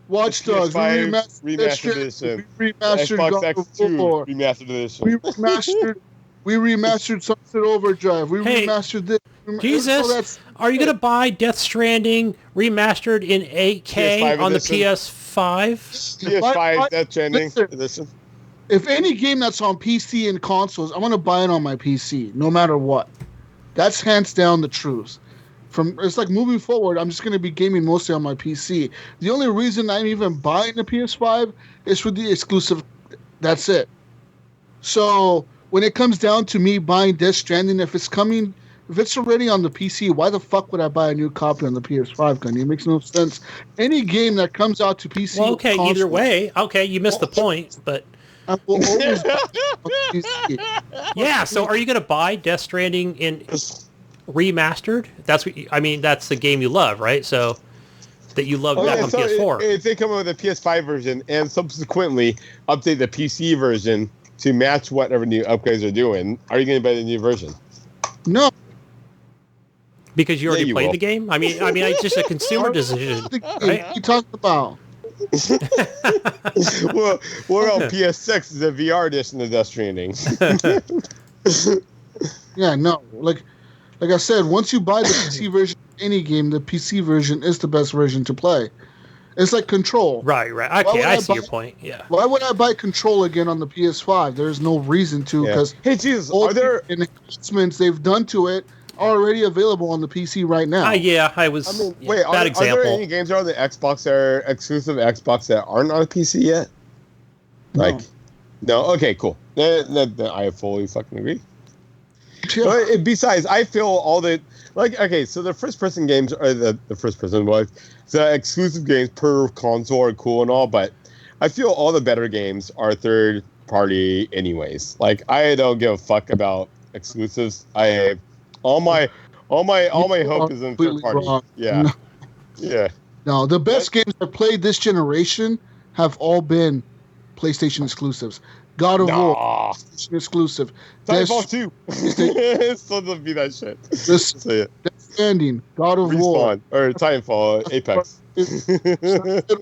Watch Dogs. We remastered God of War. We remastered Sunset Overdrive. We remastered this. Jesus, are you going to buy Death Stranding remastered in 8K on the PS5? PS5 Death Stranding edition. If any game that's on PC and consoles, I'm going to buy it on my PC, no matter what. That's hands down the truth. It's like moving forward, I'm just going to be gaming mostly on my PC. The only reason I'm even buying the PS5 is for the exclusive. That's it. So when it comes down to me buying Death Stranding, if it's already on the PC, why the fuck would I buy a new copy on the PS5, Gunny? It makes no sense. Any game that comes out to PC... Well, okay, either way. Okay, you missed the point, but... I will always buy on the PC. Yeah, so are you going to buy Death Stranding in remastered? That's the game you love, right? So that you love back on PS4. If they come up with a PS5 version and subsequently update the PC version to match whatever new upgrades are doing, are you going to buy the new version? No. Because you already played the game? I mean, it's just a consumer decision. Right? You talked about. Well, we're on PS6 is a VR edition of Death Stranding. Yeah, no. Like I said, once you buy the PC version of any game, the PC version is the best version to play. It's like Control. Right. Okay, I see your point. Yeah. Why would I buy Control again on the PS5? There's no reason to, because hey, Jesus, are there enhancements they've done to it already available on the PC right now? Yeah, I was. Wait, are there any games on the Xbox that are exclusive Xbox that aren't on the PC yet? No. Okay, cool. I fully fucking agree. Yeah. But besides, I feel all the so the first-person games are the first-person the exclusive games per console are cool and all, but I feel all the better games are third party anyways. Like, I don't give a fuck about exclusives. All my hope is in third party. Wrong. Yeah. No. Yeah. No, the best games I've played this generation have all been PlayStation exclusives. God of War, PlayStation exclusive. Titanfall 2. It's still to be that shit. Death Stranding, God of War. Respawn, or Titanfall, Apex.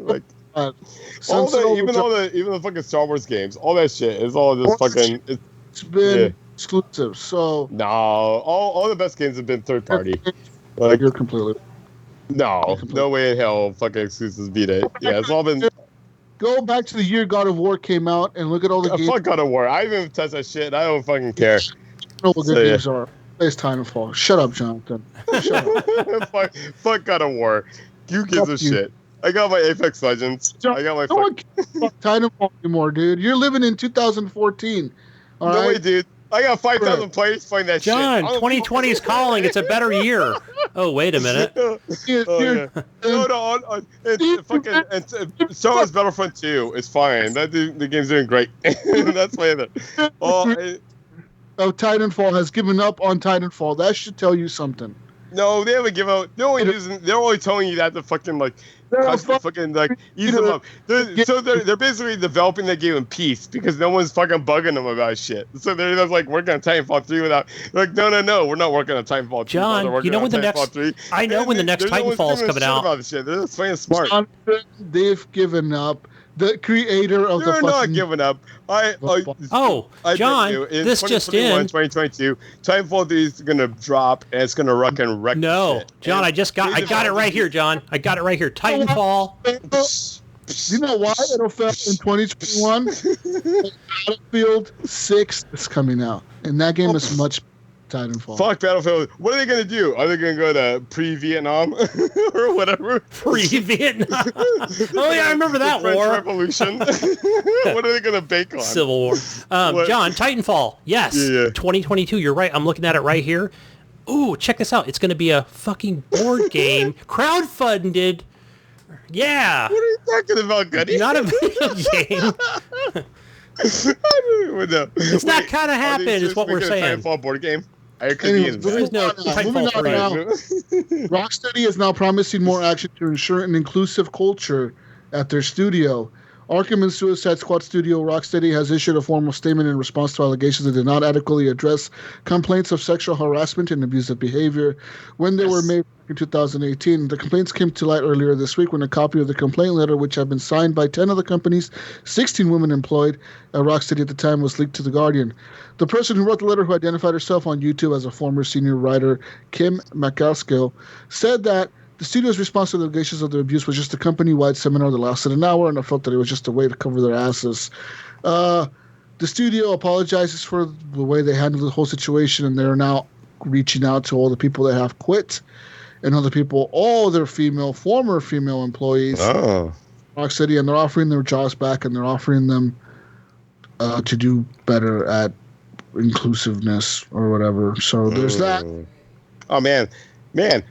Like, all the fucking Star Wars games, all that shit is all just fucking. It's been exclusive. So no, all the best games have been third party. Like, you're completely. No way in hell fucking exclusives beat it. Yeah, it's all been. Go back to the year God of War came out and look at all the games. Fuck God of War. I haven't even touched that shit. I don't fucking care. I know what good games are. It's Titanfall. Shut up, Jonathan. Shut up. fuck God of War. Who gives a shit? I got my Apex Legends. I got my. No one cares about Titanfall anymore, dude. You're living in 2014. All right? Way, dude. I got 5,000 players playing that John, shit. John, 2020 is calling. It's a better year. Oh, wait a minute. Yeah. Star Wars Battlefront 2 is fine. The game's doing great. That's why Titanfall has given up on Titanfall. That should tell you something. No, they haven't given up. They're only telling you that to fucking ease them up. They're basically developing the game in peace because no one's fucking bugging them about shit. So they're just like working on Titanfall 3 without. They're like, no, we're not working on Titanfall 3. John, you know when the next. 3. I know when the next Titanfall is coming out. About this shit. They're just playing smart. They've given up. The creator of They're not giving up. John, this just in. 2022, Titanfall 3 is gonna drop and it's gonna wreck. No, shit. John, I got it right here, John. I got it right here. Titanfall. You know why it'll fail in 2021? Battlefield 6 is coming out, and that game is much Titanfall. Fuck Battlefield. What are they gonna do? Are they gonna go to pre-Vietnam or whatever? Pre-Vietnam. Oh yeah, I remember that French war. Revolution. What are they gonna bake on? Civil War. John, Titanfall. Yes. Yeah. 2022. You're right. I'm looking at it right here. Ooh, check this out. It's gonna be a fucking board game, crowdfunded. Yeah. What are you talking about, Gunny? Not a video game. It's not kind of happened, is what we're saying. Titanfall board game. There is no Titanfall 3. Rocksteady is now promising more action to ensure an inclusive culture at their studio. Arkham and Suicide Squad studio Rocksteady has issued a formal statement in response to allegations that did not adequately address complaints of sexual harassment and abusive behavior when they were made in 2018. The complaints came to light earlier this week when a copy of the complaint letter, which had been signed by 10 of the company's 16 women employed at Rocksteady at the time, was leaked to The Guardian. The person who wrote the letter, who identified herself on YouTube as a former senior writer, Kim McCaskill, said that the studio's response to the allegations of the abuse was just a company-wide seminar that lasted an hour, and I felt that it was just a way to cover their asses. The studio apologizes for the way they handled the whole situation, and they're now reaching out to all the people that have quit and other people, all their former female employees, Rocksteady, and they're offering their jobs back, and they're offering them to do better at inclusiveness or whatever. So there's that. Oh, man.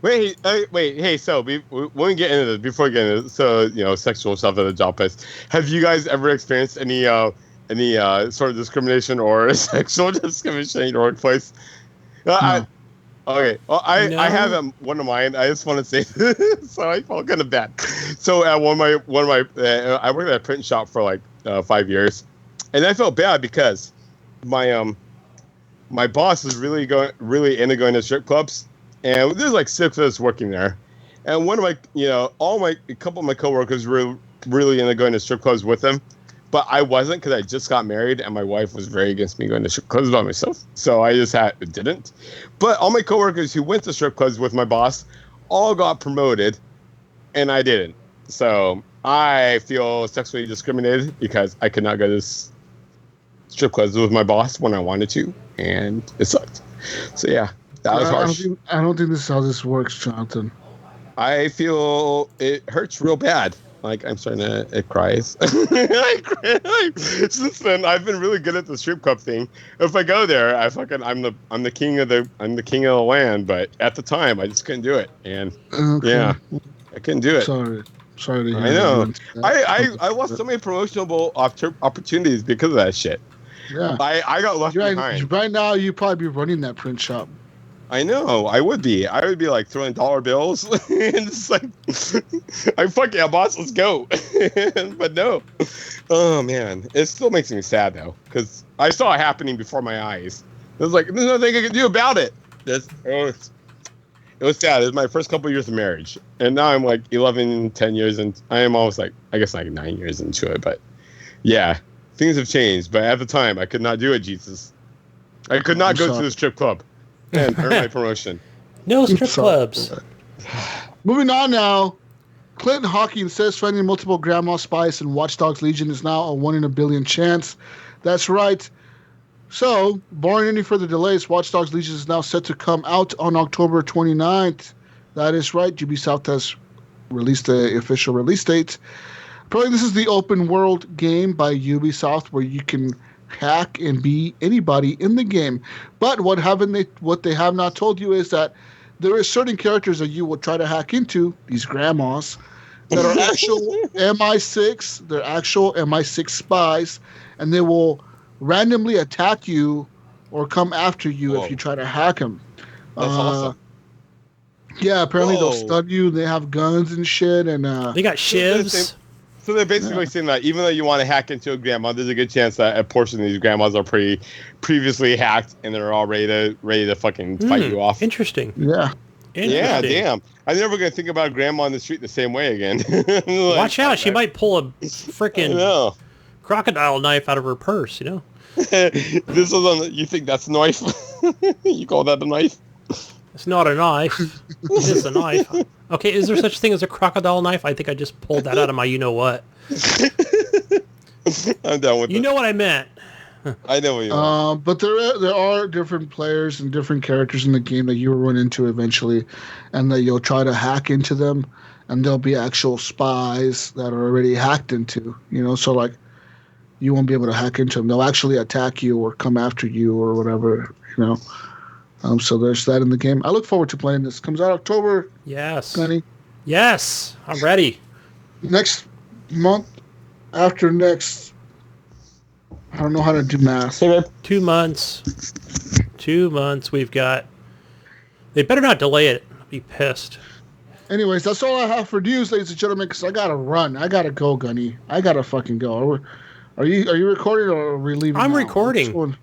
Wait, hey, so when we get into this, before we get into this, so, sexual stuff at the job place, have you guys ever experienced any sort of discrimination or sexual discrimination in your workplace? No. Okay, well, I have one of mine. I just want to say this, so I felt kind of bad. So at one of my I worked at a print shop for like 5 years, and I felt bad because my boss was really into going to strip clubs. And there's like 6 of us working there. And one of my, a couple of my coworkers were really into going to strip clubs with him. But I wasn't because I just got married and my wife was very against me going to strip clubs by myself. So I just didn't. But all my coworkers who went to strip clubs with my boss all got promoted and I didn't. So I feel sexually discriminated because I could not go to strip clubs with my boss when I wanted to. And it sucked. So yeah. That was harsh. I don't think this is how this works, Jonathan. I feel it hurts real bad. Like I'm starting to, it cries. Listen, I've been really good at the strip club thing. If I go there, I'm the king of the land. But at the time, I just couldn't do it, and yeah, I couldn't do it. Sorry. Sorry to hear. I know. I lost so many promotional opportunities because of that shit. Yeah. I got left behind. Right now, you'd probably be running that print shop. I know. I would be like throwing dollar bills and just like, fuck yeah, boss, let's go. But no. Oh man, it still makes me sad though, because I saw it happening before my eyes. It was like, there's nothing I can do about it. It was sad. It was my first couple of years of marriage, and now I'm like 11, 10 years, and I am almost like, I guess like 9 years into it. But yeah, things have changed. But at the time, I could not do it. Jesus, I could not go to the strip club and earn my promotion. No strip clubs. Moving on now. Clinton Hawking says finding multiple Grandma Spice in Watch Dogs Legion is now a 1 in a billion chance. That's right. So, barring any further delays, Watch Dogs Legion is now set to come out on October 29th. That is right. Ubisoft has released the official release date. Apparently, this is the open world game by Ubisoft where you can hack and be anybody in the game. But what they have not told you is that there are certain characters that you will try to hack into, these grandmas, that are actual MI6. They're actual MI6 spies, and they will randomly attack you or come after you if you try to hack them. That's awesome. Yeah, apparently they'll stun you. They have guns and shit, and they got shivs. So they're basically saying that even though you want to hack into a grandma, there's a good chance that a portion of these grandmas are previously hacked and they're all ready to fucking fight you off. Interesting. Yeah. Yeah, damn. I'm never gonna think about grandma on the street the same way again. Like, watch out, she might pull a freaking crocodile knife out of her purse, you know? This is you think that's a knife? You call that a knife? It's not a knife. It is a knife. Okay, is there such a thing as a crocodile knife? I think I just pulled that out of my you-know-what. I'm down with it. You know what I meant. I know what you mean. But there are different players and different characters in the game that you will run into eventually, and that you'll try to hack into them, and there'll be actual spies that are already hacked into, you know, so like you won't be able to hack into them. They'll actually attack you or come after you or whatever, you know. So there's that in the game. I look forward to playing this. Comes out October. Yes. Gunny. Yes, I'm ready. Next month, after next, I don't know how to do math. 2 months. 2 months we've got. They better not delay it. I'll be pissed. Anyways, that's all I have for news, ladies and gentlemen, because I got to run. I got to go, Gunny. I got to fucking go. Are you recording or are we leaving? I'm recording.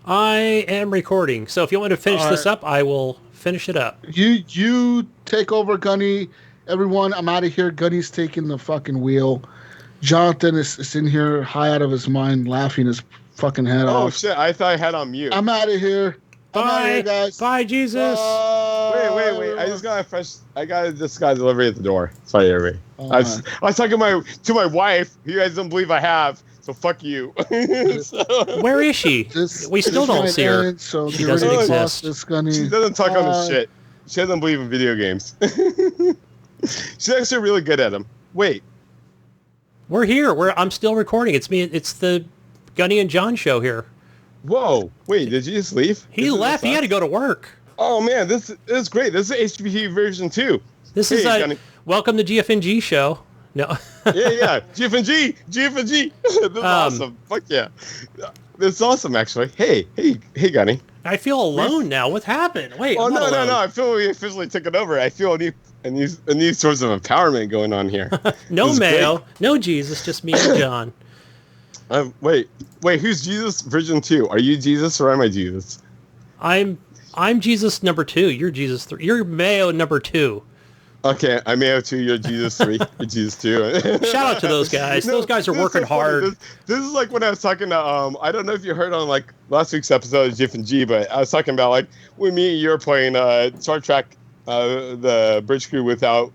I am recording. So if you want to finish this up, I will finish it up. You take over, Gunny. Everyone, I'm out of here. Gunny's taking the fucking wheel. Jonathan is in here high out of his mind, laughing his fucking head off. Oh, shit. I thought I had on mute. I'm out of here. Bye, guys. Bye, Jesus. Wait. I just got this guy delivery at the door. Sorry, everybody. I was talking to my wife, who you guys don't believe I have. So fuck you. Where is she? We still don't see her. So she doesn't exist. She doesn't talk on this shit. She doesn't believe in video games. She's actually really good at them. Wait. We're here. I'm still recording. It's me. It's the Gunny and John show here. Whoa. Wait, did you just leave? He left. He had to go to work. Oh, man. This is great. This is HGP version 2. This is welcome to GFNG show. No. yeah. GFNG. This is awesome. Fuck yeah. This is awesome, actually. Hey, Gunny. I feel alone now. What happened? Wait. Oh, no. I feel we officially took it over. I feel a new source of empowerment going on here. No Mayo. Great. No Jesus. Just me and John. Wait. Who's Jesus version 2? Are you Jesus or am I Jesus? I'm Jesus number 2. You're Jesus 3. You're Mayo number 2. Okay, I may have 2. You're Jesus 3. You're Jesus 2. Shout out to those guys. Those guys are working hard. This is like when I was talking to I don't know if you heard on like last week's episode of Jiff and G, but I was talking about like when me and you were playing Star Trek, the bridge crew without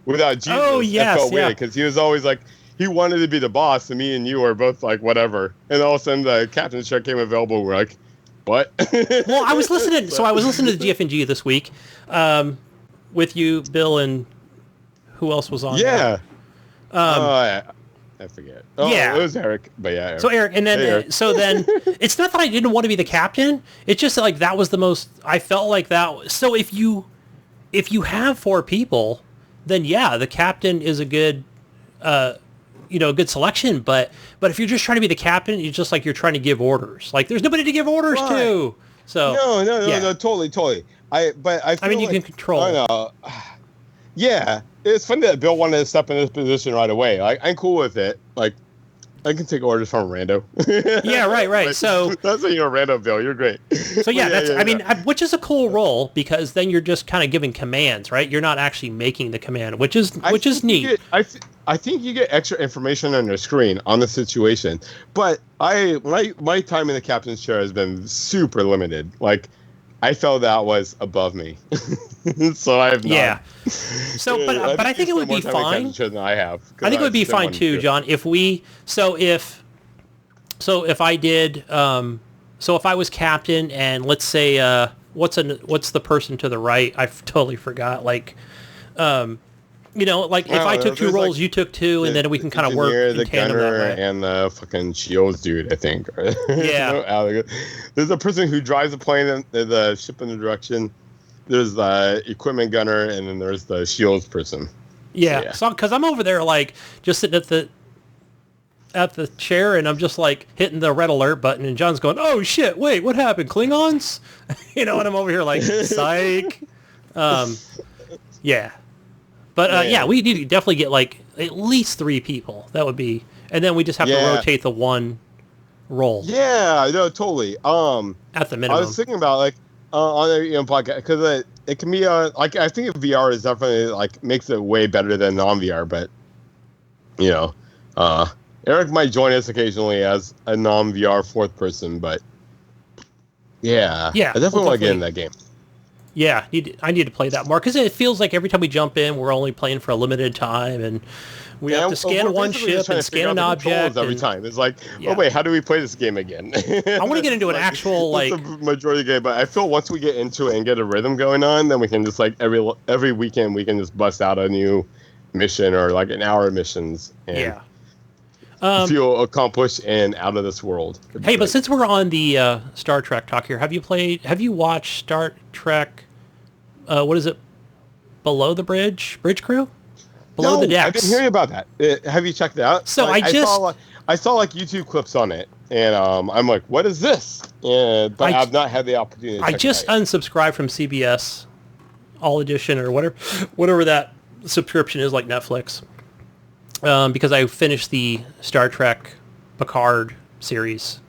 Jesus. Oh yes, felt weird because he was always like he wanted to be the boss, and me and you were both like whatever. And all of a sudden the captain's chair came available. We're like, what? Well, I was listening. So I was listening to GFNG this week. With you, Bill, and who else was on? Yeah. I forget. Oh, yeah. It was Eric. But yeah, Eric. So Eric, and then then it's not that I didn't want to be the captain. It's just like that was the most. I felt like that. So if you have 4 people, then yeah, the captain is a good a good selection. But if you're just trying to be the captain, it's just like you're trying to give orders. Like there's nobody to give orders to. So no, totally. I mean, you can control. I know. Yeah, it's funny that Bill wanted to step in this position right away. Like, I'm cool with it. Like, I can take orders from Rando. Yeah, right. Like, So that's Rando, Bill. You're great. So which is a cool role because then you're just kind of giving commands, right? You're not actually making the command, which is neat. I think you get extra information on your screen on the situation, but my time in the captain's chair has been super limited. Like, I felt that was above me, so I have not. Yeah. So, but I think it would be fine. Than I have. I think it would be fine too, John. If I was captain and let's say what's the person to the right? I totally forgot. Like, if I took two roles, you took two, and then we can kind of work in tandem that way. And the fucking shields dude, I think. Yeah. There's a person who drives the plane, the ship in the direction. There's the equipment gunner, and then there's the shields person. Yeah. So because I'm over there, like, just sitting at the chair, and I'm just like hitting the red alert button, and John's going, "Oh shit! Wait, what happened? Klingons?" And I'm over here like, "Psych." Yeah. But we need to definitely get like at least 3 people. That would be, and then we just have to rotate the one role. Yeah, no, totally. At the minimum, I was thinking about like on a podcast because it can be like I think VR is definitely like makes it way better than non-VR. But Eric might join us occasionally as a non-VR 4th person. But I definitely want to get in that game. Yeah, I need to play that more because it feels like every time we jump in, we're only playing for a limited time, and we have to scan one ship and scan an object every time. It's like, oh wait, how do we play this game again? I want to get into an actual like the majority of the game, but I feel once we get into it and get a rhythm going on, then we can just like every weekend we can just bust out a new mission or like an hour of missions. And feel accomplished and out of this world. Hey, but since we're on the Star Trek talk here, have you watched Star Trek? What is it? Below the Bridge Crew? Below the Decks. I've been hearing about that. Have you checked it out? So I saw like YouTube clips on it, and I'm like, what is this? But I've not had the opportunity to check just unsubscribed from CBS All Edition or whatever that subscription is, like Netflix. Because I finished the Star Trek Picard series.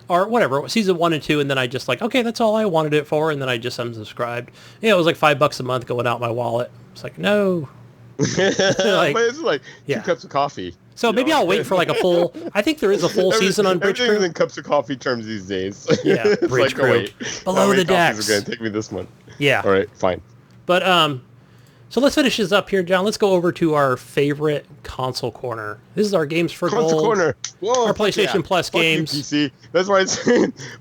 Or whatever, season 1 and 2, and then I just like, okay, that's all I wanted it for, and then I just unsubscribed. Yeah, it was like $5 a month going out my wallet. It's like, no. But it's like 2 cups of coffee. So maybe I'll wait for like a full, I think there is a full season on Bridge Crew. Everything in cups of coffee terms these days. Yeah, Bridge Crew. Below the Decks. It's going to take me this month. Yeah. All right, fine. But, so let's finish this up here, John. Let's go over to our favorite console corner. This is our Games for Gold. Console corner. Whoa, our PlayStation Plus games. Fuck you, PC. That's why it's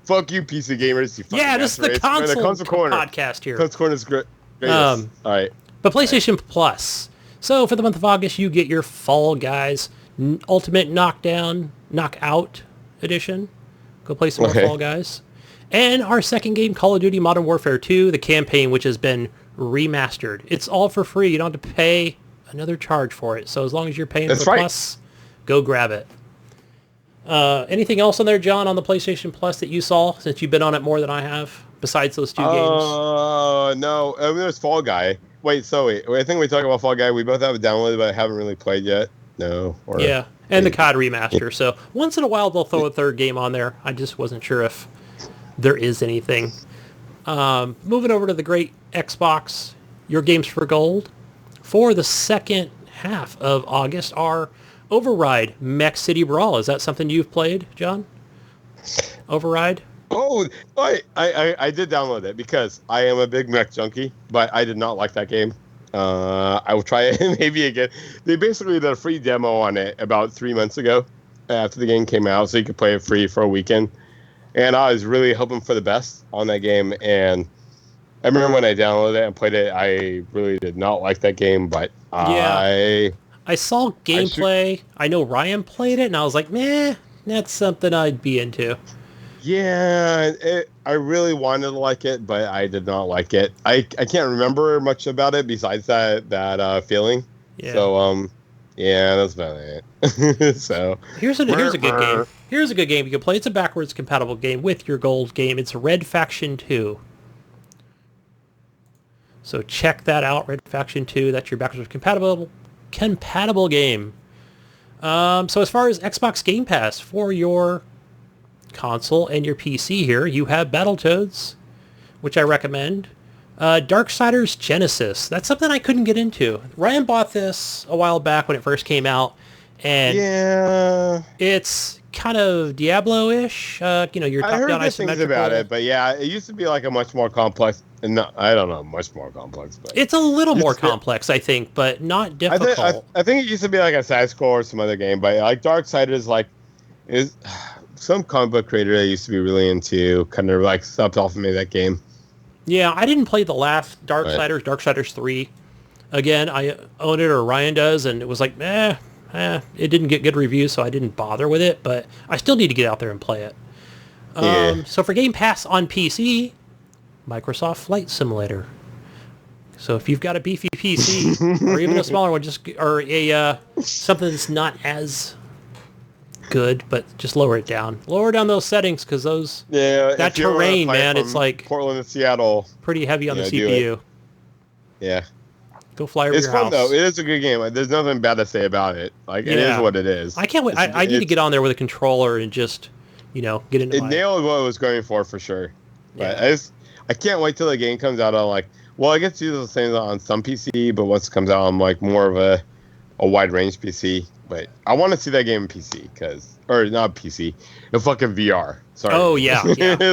fuck you, PC gamers. You this is the console corner podcast here. Console corner is great. All right. But PlayStation Plus. So for the month of August, you get your Fall Guys Ultimate Knockout Edition. Go play some more Fall Guys. And our second game, Call of Duty Modern Warfare 2, the campaign, which has been remastered. It's all for free. You don't have to pay another charge for it. So as long as you're paying for Plus, go grab it. Anything else on there, John, on the PlayStation Plus that you saw since you've been on it more than I have, besides those 2 games? No. I mean, there's Fall Guy. Wait, I think we talk about Fall Guy. We both have it downloaded, but I haven't really played yet. No. And the COD remaster. So once in a while, they'll throw a 3rd game on there. I just wasn't sure if there is anything. Moving over to the great Xbox, your Games for Gold. For the second half of August are Override Mech City Brawl. Is that something you've played, John? Override? Oh, I did download it because I am a big mech junkie, but I did not like that game. I will try it maybe again. They basically did a free demo on it about 3 months ago after the game came out, so you could play it free for a weekend. And I was really hoping for the best on that game. And I remember when I downloaded it and played it, I really did not like that game. But I saw gameplay. I know Ryan played it, and I was like, meh, that's something I'd be into. Yeah, I really wanted to like it, but I did not like it. I can't remember much about it besides that feeling. Yeah. So, Yeah, that's about it. So here's a good game. Here's a good game you can play. It's a backwards compatible game with your gold game. It's Red Faction 2. So check that out, Red Faction 2. That's your backwards compatible game. So as far as Xbox Game Pass for your console and your PC here, you have Battletoads, which I recommend. Darksiders Genesis. That's something I couldn't get into. Ryan bought this a while back when it first came out, and yeah, it's kind of Diablo-ish. You're top-down isometrical. Things about it, but yeah, it used to be like a much more complex. No, I don't know, much more complex, but it's a little more complex, I think, but not difficult. I think it used to be like a side scroll or some other game, but like Darksiders is some comic book creator that used to be really into kind of like subbed off and made that game. Yeah, I didn't play the last Darksiders 3. Again, I own it, or Ryan does, and it was like, it didn't get good reviews, so I didn't bother with it, but I still need to get out there and play it. So for Game Pass on PC, Microsoft Flight Simulator. So if you've got a beefy PC, or even a smaller one, or something that's not as good, but just lower it down. Lower down those settings, because that terrain, man, it's like Portland and Seattle, pretty heavy on the CPU. Yeah. Go fly over your house. It's fun though. It is a good game. There's nothing bad to say about it. Like it is what it is. I can't wait. I need to get on there with a controller and just, get into it. It nailed what it was going for sure. But I can't wait till the game comes out on I get to do those things on some PC, but once it comes out on more of a wide range PC. But I want to see that game in PC or not PC, in fucking VR. Sorry. Oh yeah.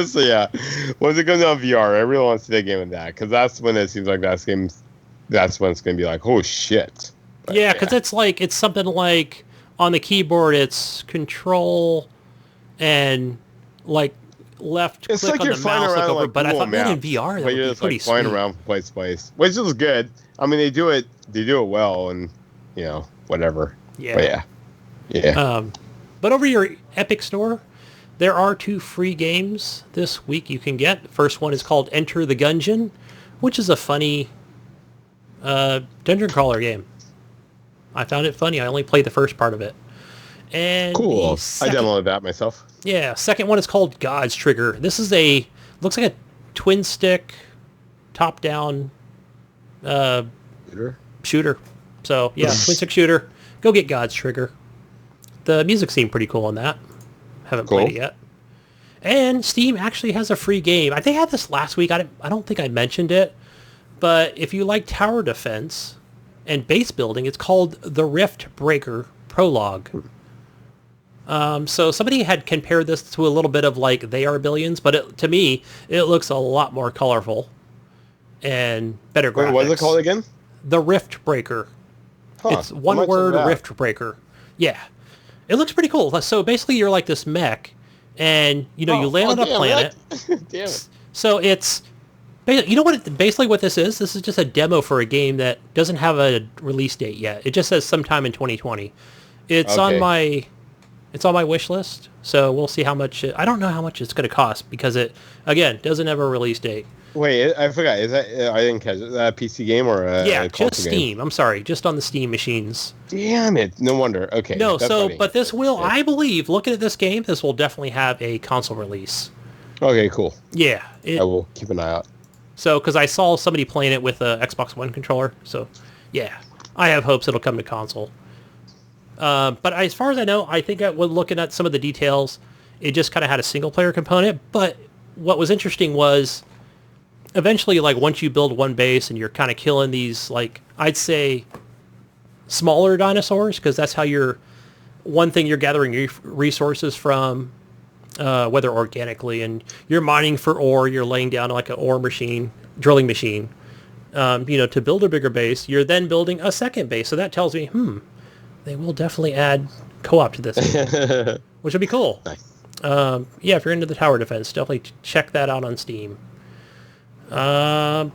So yeah, once it comes out on VR, I really want to see that game in that, because that's when it seems like that's when it's going to be like, oh shit. But, yeah, because it's something like on the keyboard, it's control and left it's click like on you're the mouse, look over. But I thought that in VR, that would be pretty flying sweet. around place, which is good. I mean, they do it well, and whatever. Yeah. But yeah. But over your Epic Store, there are 2 free games this week you can get. The first one is called Enter the Gungeon, which is a funny dungeon crawler game. I found it funny. I only played the first part of it. And cool. I downloaded that myself. Yeah. Second one is called God's Trigger. This is looks like a twin stick, top down shooter. So yeah, twin stick shooter. Go get God's Trigger. The music seemed pretty cool on that. Haven't played it yet. And Steam actually has a free game. I think I had this last week. I don't think I mentioned it. But if you like tower defense and base building, it's called The Rift Breaker Prologue. So somebody had compared this to a little bit of They Are Billions, but to me, it looks a lot more colorful and better graphics. Wait, what is it called again? The Rift Breaker. Huh, it's one word, Rift Breaker. Yeah. It looks pretty cool. So basically you're like this mech, and you land on a planet. Damn it. So it's basically what this is? This is just a demo for a game that doesn't have a release date yet. It just says sometime in 2020. It's on my wish list, so we'll see how much I don't know how much it's going to cost, because it again doesn't have a release date. Wait, I forgot. Is that I didn't catch it. Is that a PC game or a just Steam? Game? I'm sorry, just on the Steam machines. Damn it! No wonder. Okay. No, funny. But this will, I believe, looking at this game, this will definitely have a console release. Okay, cool. Yeah, I will keep an eye out. So, because I saw somebody playing it with a Xbox One controller, so yeah, I have hopes it'll come to console. But as far as I know, I think when looking at some of the details, it just kind of had a single player component. But what was interesting was, eventually, once you build one base and you're kind of killing these, I'd say, smaller dinosaurs, because that's how you're gathering resources from, whether organically, and you're mining for ore, you're laying down like an ore machine, drilling machine, to build a bigger base. You're then building a second base. So that tells me, they will definitely add co-op to this game, which would be cool. Nice. If you're into the tower defense, definitely check that out on Steam. I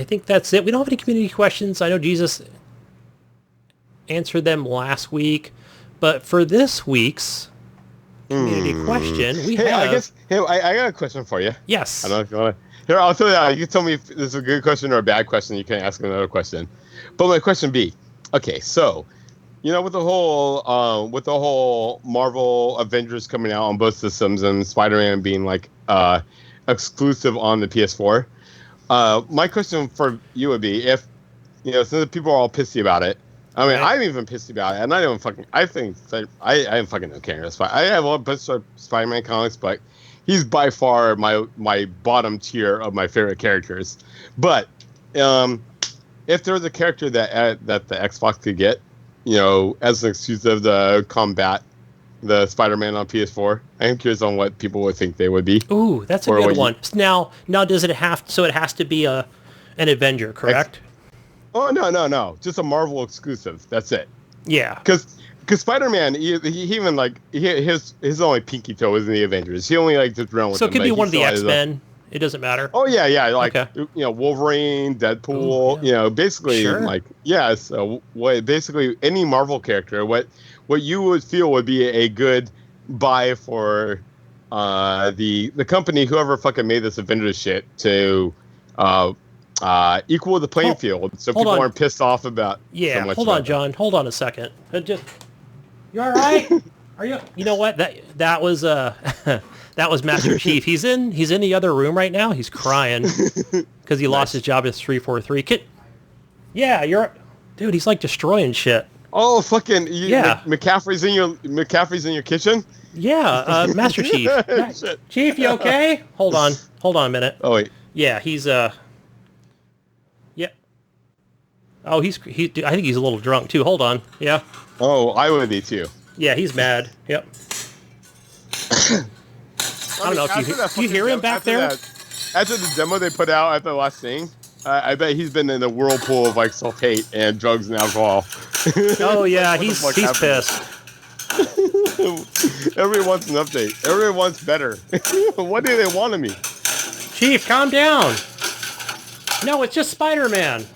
think that's it. We don't have any community questions. I know Jesus answered them last week, but for this week's community question, I got a question for you. Yes. I don't know if you want to. Here, I'll tell you. You can tell me if this is a good question or a bad question. You can ask another question. But my question B, okay, so with the whole Marvel Avengers coming out on both systems and Spider-Man being like exclusive on the PS4. My question for you would be if since people are all pissy about it. I mean, I'm even pissed about it, and I don't fucking. I think I fucking don't care. I have a bunch of Spider-Man comics, but he's by far my bottom tier of my favorite characters. But if there's a character that the Xbox could get, as an exclusive to combat the Spider-Man on PS4, I'm curious on what people would think they would be. Ooh, that's a good one. Now, does it have? So it has to be an Avenger, correct? Oh no! Just a Marvel exclusive. That's it. Yeah. Because Spider-Man, he even like his only pinky toe is in the Avengers. He only like just around with so them. it could be one of the X-Men. It doesn't matter. Oh yeah, like Wolverine, Deadpool. Ooh, yeah. Basically So basically any Marvel character. What you would feel would be a good buy for the company, whoever fucking made this Avengers shit, to equal the playing field, so people aren't pissed off about. Yeah, so much hold on, John. Hold on a second. You all right? Are you? You know what? That was that was Master Chief. He's in the other room right now. He's crying because he lost his job at 343. Yeah, dude. He's like destroying shit. Oh fucking yeah! McCaffrey's in your kitchen. Yeah, Master Chief. Chief, you okay? Hold on a minute. Oh wait. Yeah, he's Yeah. Oh, I think he's a little drunk too. Hold on. Yeah. Oh, I would be too. Yeah, he's mad. Yep. I don't know if you hear him back there. After the demo they put out after the last thing, I bet he's been in a whirlpool of like self-hate and drugs and alcohol. Oh yeah, he's pissed. Everyone wants an update. Everyone wants better. What do they want of me? Chief, calm down. No, it's just Spider-Man.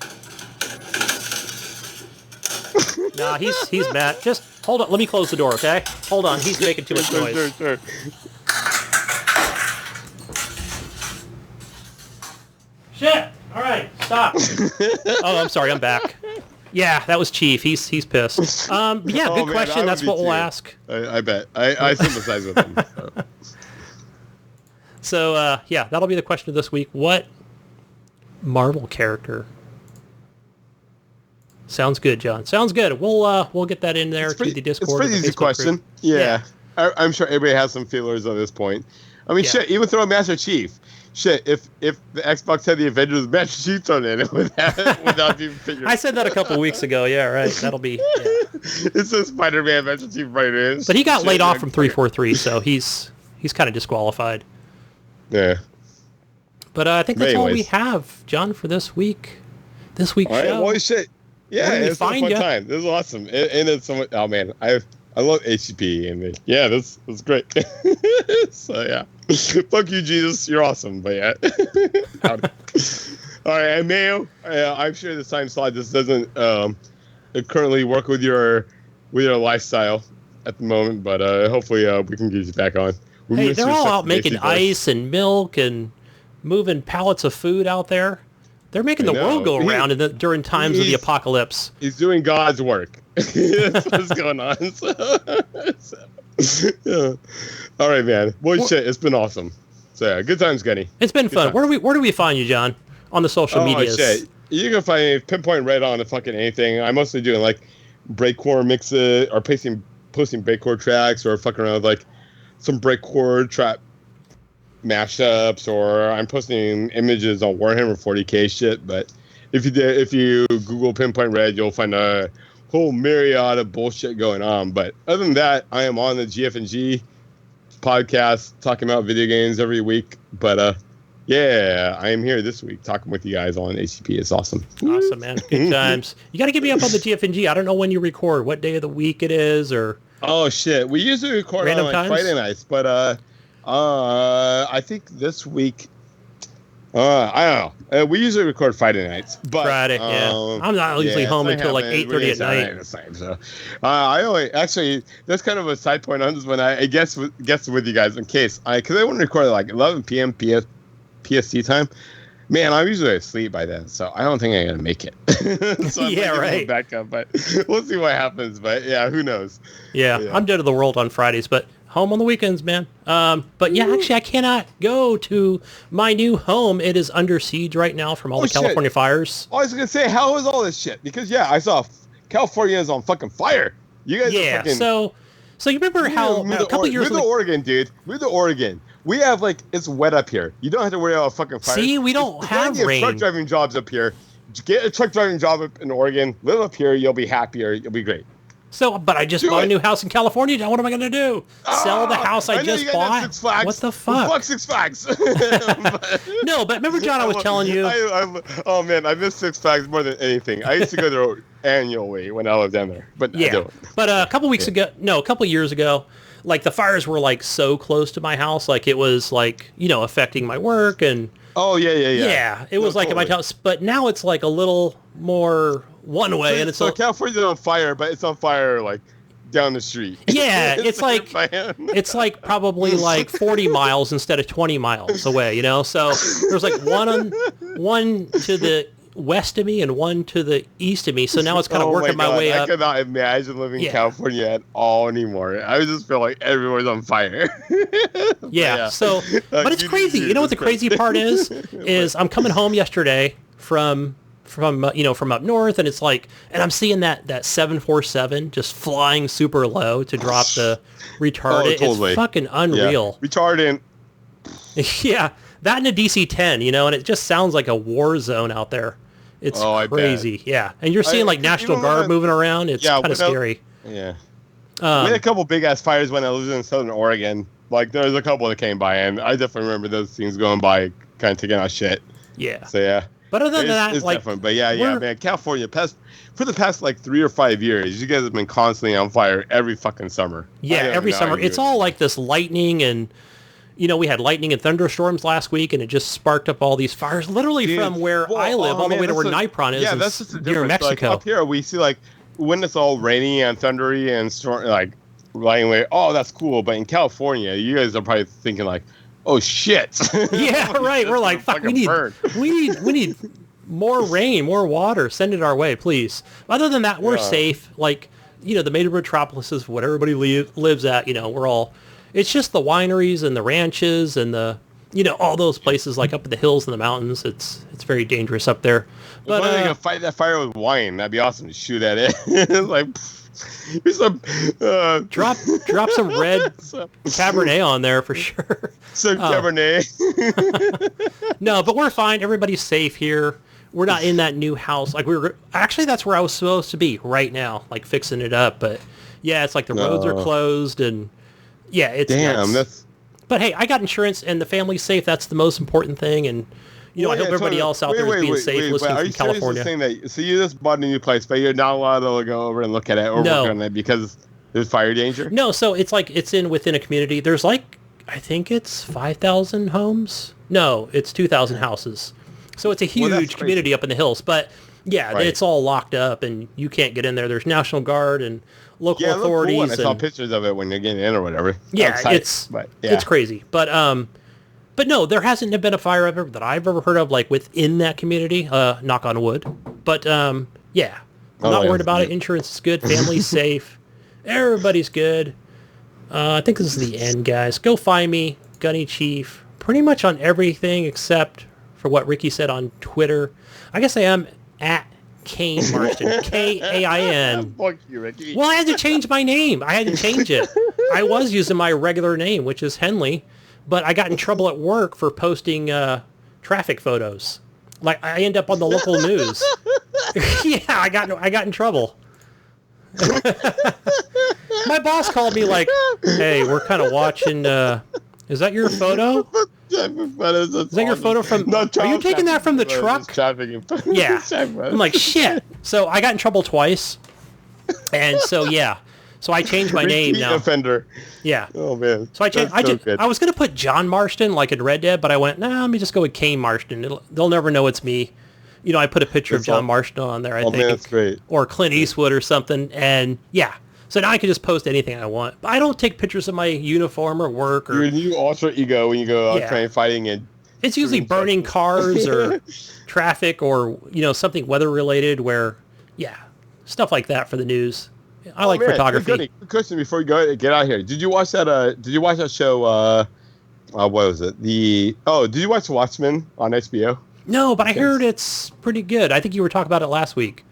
Nah, he's mad. Just hold on. Let me close the door, okay? Hold on. He's making too much noise. Sure. Shit! All right, stop. Oh, I'm sorry. I'm back. Yeah, that was Chief. He's pissed. Yeah, good question. That's what we'll ask. I bet. I sympathize with him. So yeah, that'll be the question of this week. What Marvel character? Sounds good, John. Sounds good. We'll get that in there to the Discord. It's a pretty easy question. Group. Yeah. I'm sure everybody has some feelers at this point. I mean, shit. Even throw Master Chief. Shit. If the Xbox had the Avengers, Master Chief's on it without even figuring. I said that a couple weeks ago. Yeah, right. That'll be. Yeah. It's a Spider-Man Master Chief right in. But he got laid off from 343, so he's kind of disqualified. Yeah. But I think that's all we have, John, for this week. This week's show. Well, shit. Yeah, it's a fun time. This is awesome, and it's so much. Oh man, I love HGP, and yeah, this was great. So yeah, fuck you, Jesus, you're awesome. But yeah, all right, and Mayo, I'm sure this time slot just doesn't currently work with your lifestyle at the moment, but hopefully we can get you back on. Hey, they're all out making ice and milk and moving pallets of food out there. They're making the world go around during times of the apocalypse. He's doing God's work. That's what's going on. Yeah. All right, man. Well, shit, it's been awesome. So yeah, good times, Gunny. It's been fun. Where do we find you, John? On the social medias? Shit. You can find me Penpoint Red on fucking anything. I'm mostly doing like breakcore mixes or posting breakcore tracks or fucking around with like some breakcore trap mashups, or I'm posting images on Warhammer 40k shit. But if you Google Penpoint Red, you'll find a whole myriad of bullshit going on. But other than that, I am on the GF&G podcast talking about video games every week. But yeah, I am here this week talking with you guys on HGP. It's awesome. Awesome, man. Good times. You got to get me up on the GF&G. I don't know when you record, what day of the week it is, or oh shit, we usually record on like Friday nights, but I think this week, I don't know. We usually record Friday nights, but Friday, yeah. I'm not usually home until like 8:30 at night. So, I only actually that's kind of a side point on this one. I guess with you guys in case because I want to record at like 11 p.m. PST time. Man, I'm usually asleep by then, so I don't think I'm gonna make it. So Yeah, right. Back up, but we'll see what happens. But yeah, who knows? Yeah, I'm dead to the world on Fridays, but home on the weekends, man. But yeah, actually, I cannot go to my new home. It is under siege right now from all the California fires. I was gonna say, how is all this shit? Because yeah, I saw California is on fucking fire. You guys are fucking... So you remember how a couple years ago... Move to Oregon, dude. Move to Oregon. We have, like, it's wet up here. You don't have to worry about fucking fire. See, we don't have rain. Truck driving jobs up here. Get a truck driving job up in Oregon. Live up here. You'll be happier. You'll be great. So, but I just bought a new house in California. What am I going to do? Sell the house I just bought? Six Flags. What the fuck? Fuck Six Flags. No, but remember, John, I was telling you. Oh, man, I miss Six Flags more than anything. I used to go there annually when I lived down there. But I don't. But a couple years ago, like the fires were like so close to my house. Like it was like, affecting my work and. Oh, yeah. Yeah, it was like totally. In my house. But now it's like a little more one way. And it's so California's on fire, but it's on fire like down the street. Yeah, it's like probably like 40 miles instead of 20 miles away, So there's like one to the west of me and one to the east of me. So now it's kind of working my way up. I cannot imagine living in California at all anymore. I just feel like everyone's on fire. Yeah. So, but it's crazy. You know what the crazy part is? Is I'm coming home yesterday from up north, and it's like, and I'm seeing that 747 just flying super low to drop the retardant. Totally. It's fucking unreal. Yeah. Retardant. Yeah. That and a DC-10, and it just sounds like a war zone out there. It's crazy. Yeah. And you're seeing like National Guard moving around. It's kind of scary. Yeah. We had a couple big ass fires when I lived in Southern Oregon. Like there was a couple that came by, and I definitely remember those things going by, kind of taking out shit. Yeah. So yeah. But other than that, it's like, different. But yeah, man, California, for the past like 3 or 5 years, you guys have been constantly on fire every fucking summer. Yeah, every summer. It's all like this lightning and. We had lightning and thunderstorms last week, and it just sparked up all these fires, literally from where I live, all the way to where Nipron is. Yeah, that's just the difference. Near Mexico. Like, up here, we see like when it's all rainy and thundery and storm, like lighting away. Oh, that's cool. But in California, you guys are probably thinking like, oh shit. Yeah, right. We're like, fuck. We need more rain, more water. Send it our way, please. Other than that, we're safe. Like, the major metropolis is what everybody lives at. We're all. It's just the wineries and the ranches and the, all those places like up in the hills and the mountains. It's very dangerous up there. But they can fight that fire with wine. That'd be awesome to shoot at it. It's like, drop some red Cabernet on there for sure. Some Cabernet. No, but we're fine. Everybody's safe here. We're not in that new house. Like actually, that's where I was supposed to be right now, like fixing it up. But yeah, it's like the roads are closed and. Yeah, it's nuts. But hey, I got insurance and the family's safe. That's the most important thing. And I hope everybody else out there is being safe listening from California. So you just bought a new place, but you're not allowed to go over and look at it or work on it because there's fire danger? No, so it's like it's within a community. There's like I think it's 5,000 homes. No, it's 2,000 houses. So it's a huge community up in the hills. But yeah, it's all locked up and you can't get in there. There's National Guard and local authorities. Cool. I saw pictures of it when you're getting in or whatever. Yeah, it's crazy. But no, there hasn't been a fire that I've ever heard of like within that community. Knock on wood. But I'm not worried about it. Insurance is good. Family's safe. Everybody's good. I think this is the end, guys. Go find me, Gunny Chief, pretty much on everything except for what Ricky said on Twitter. I guess I am at Kain Marston, Kain. Fuck you, Ricky. Well, I had to change my name. I had to change it. I was using my regular name, which is Henley, but I got in trouble at work for posting traffic photos. Like I end up on the local news. Yeah, I got in trouble. My boss called me like, "Hey, we're kind of watching. Is that your photo? Is that your photo from? Are you taking that from the truck?" Yeah. I'm like, shit. So I got in trouble twice, and so so I changed my name now. Offender. Yeah. Oh man. So I was gonna put John Marston like in Red Dead, but I went, let me just go with Kain Marston. They'll never know it's me. I put a picture of John Marston on there. I think. Man, that's great. Or Clint Eastwood or something, and yeah. So now I can just post anything I want. But I don't take pictures of my uniform or work or... Your new alter ego when you go out trying fighting and It's usually burning cars or traffic or, something weather related where, stuff like that for the news. I like photography. Hey, Gunny, quick question before you get out of here. Did you watch that show, what was it? Did you watch Watchmen on HBO? No, but I heard it's pretty good. I think you were talking about it last week.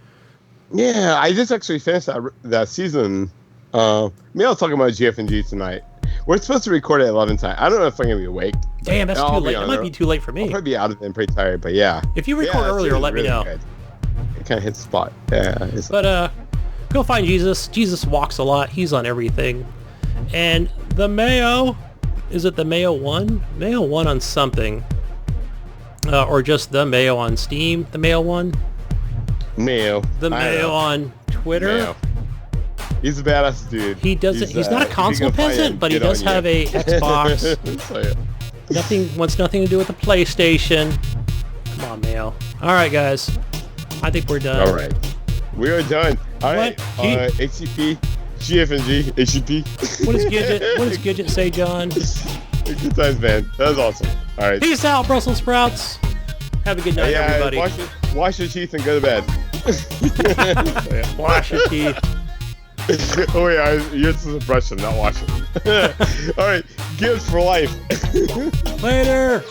Yeah, I just actually finished that season. Maybe I'll talk about GF&G tonight. We're supposed to record at 11 time. I don't know if I'm going to be awake. Damn, that's too late. It might be too late for me. I'll probably be out of it and pretty tired, but yeah. If you record earlier, let me know. Good. It kind of hits the spot. Yeah. But go find Jesus. Jesus walks a lot. He's on everything. And the Mayo, is it the Mayo 1? Mayo 1 on something. Or just the Mayo on Steam, the Mayo 1? Mayo. The Mayo on Twitter. Mayo. He's a badass dude. He doesn't. He's not a console peasant, but he does have a Xbox. Wants nothing to do with the PlayStation. Come on, Mayo. All right, guys. I think we're done. All right, we are done. All right. HGP, GF&G, HGP. What does Gidget say, John? Good times, man. That was awesome. All right. Peace out, Brussels sprouts. Have a good night, everybody. Wash your teeth and go to bed. Wash your teeth. Oh yeah, you're supposed to brush them, not wash them. All right, gifts for life. Later.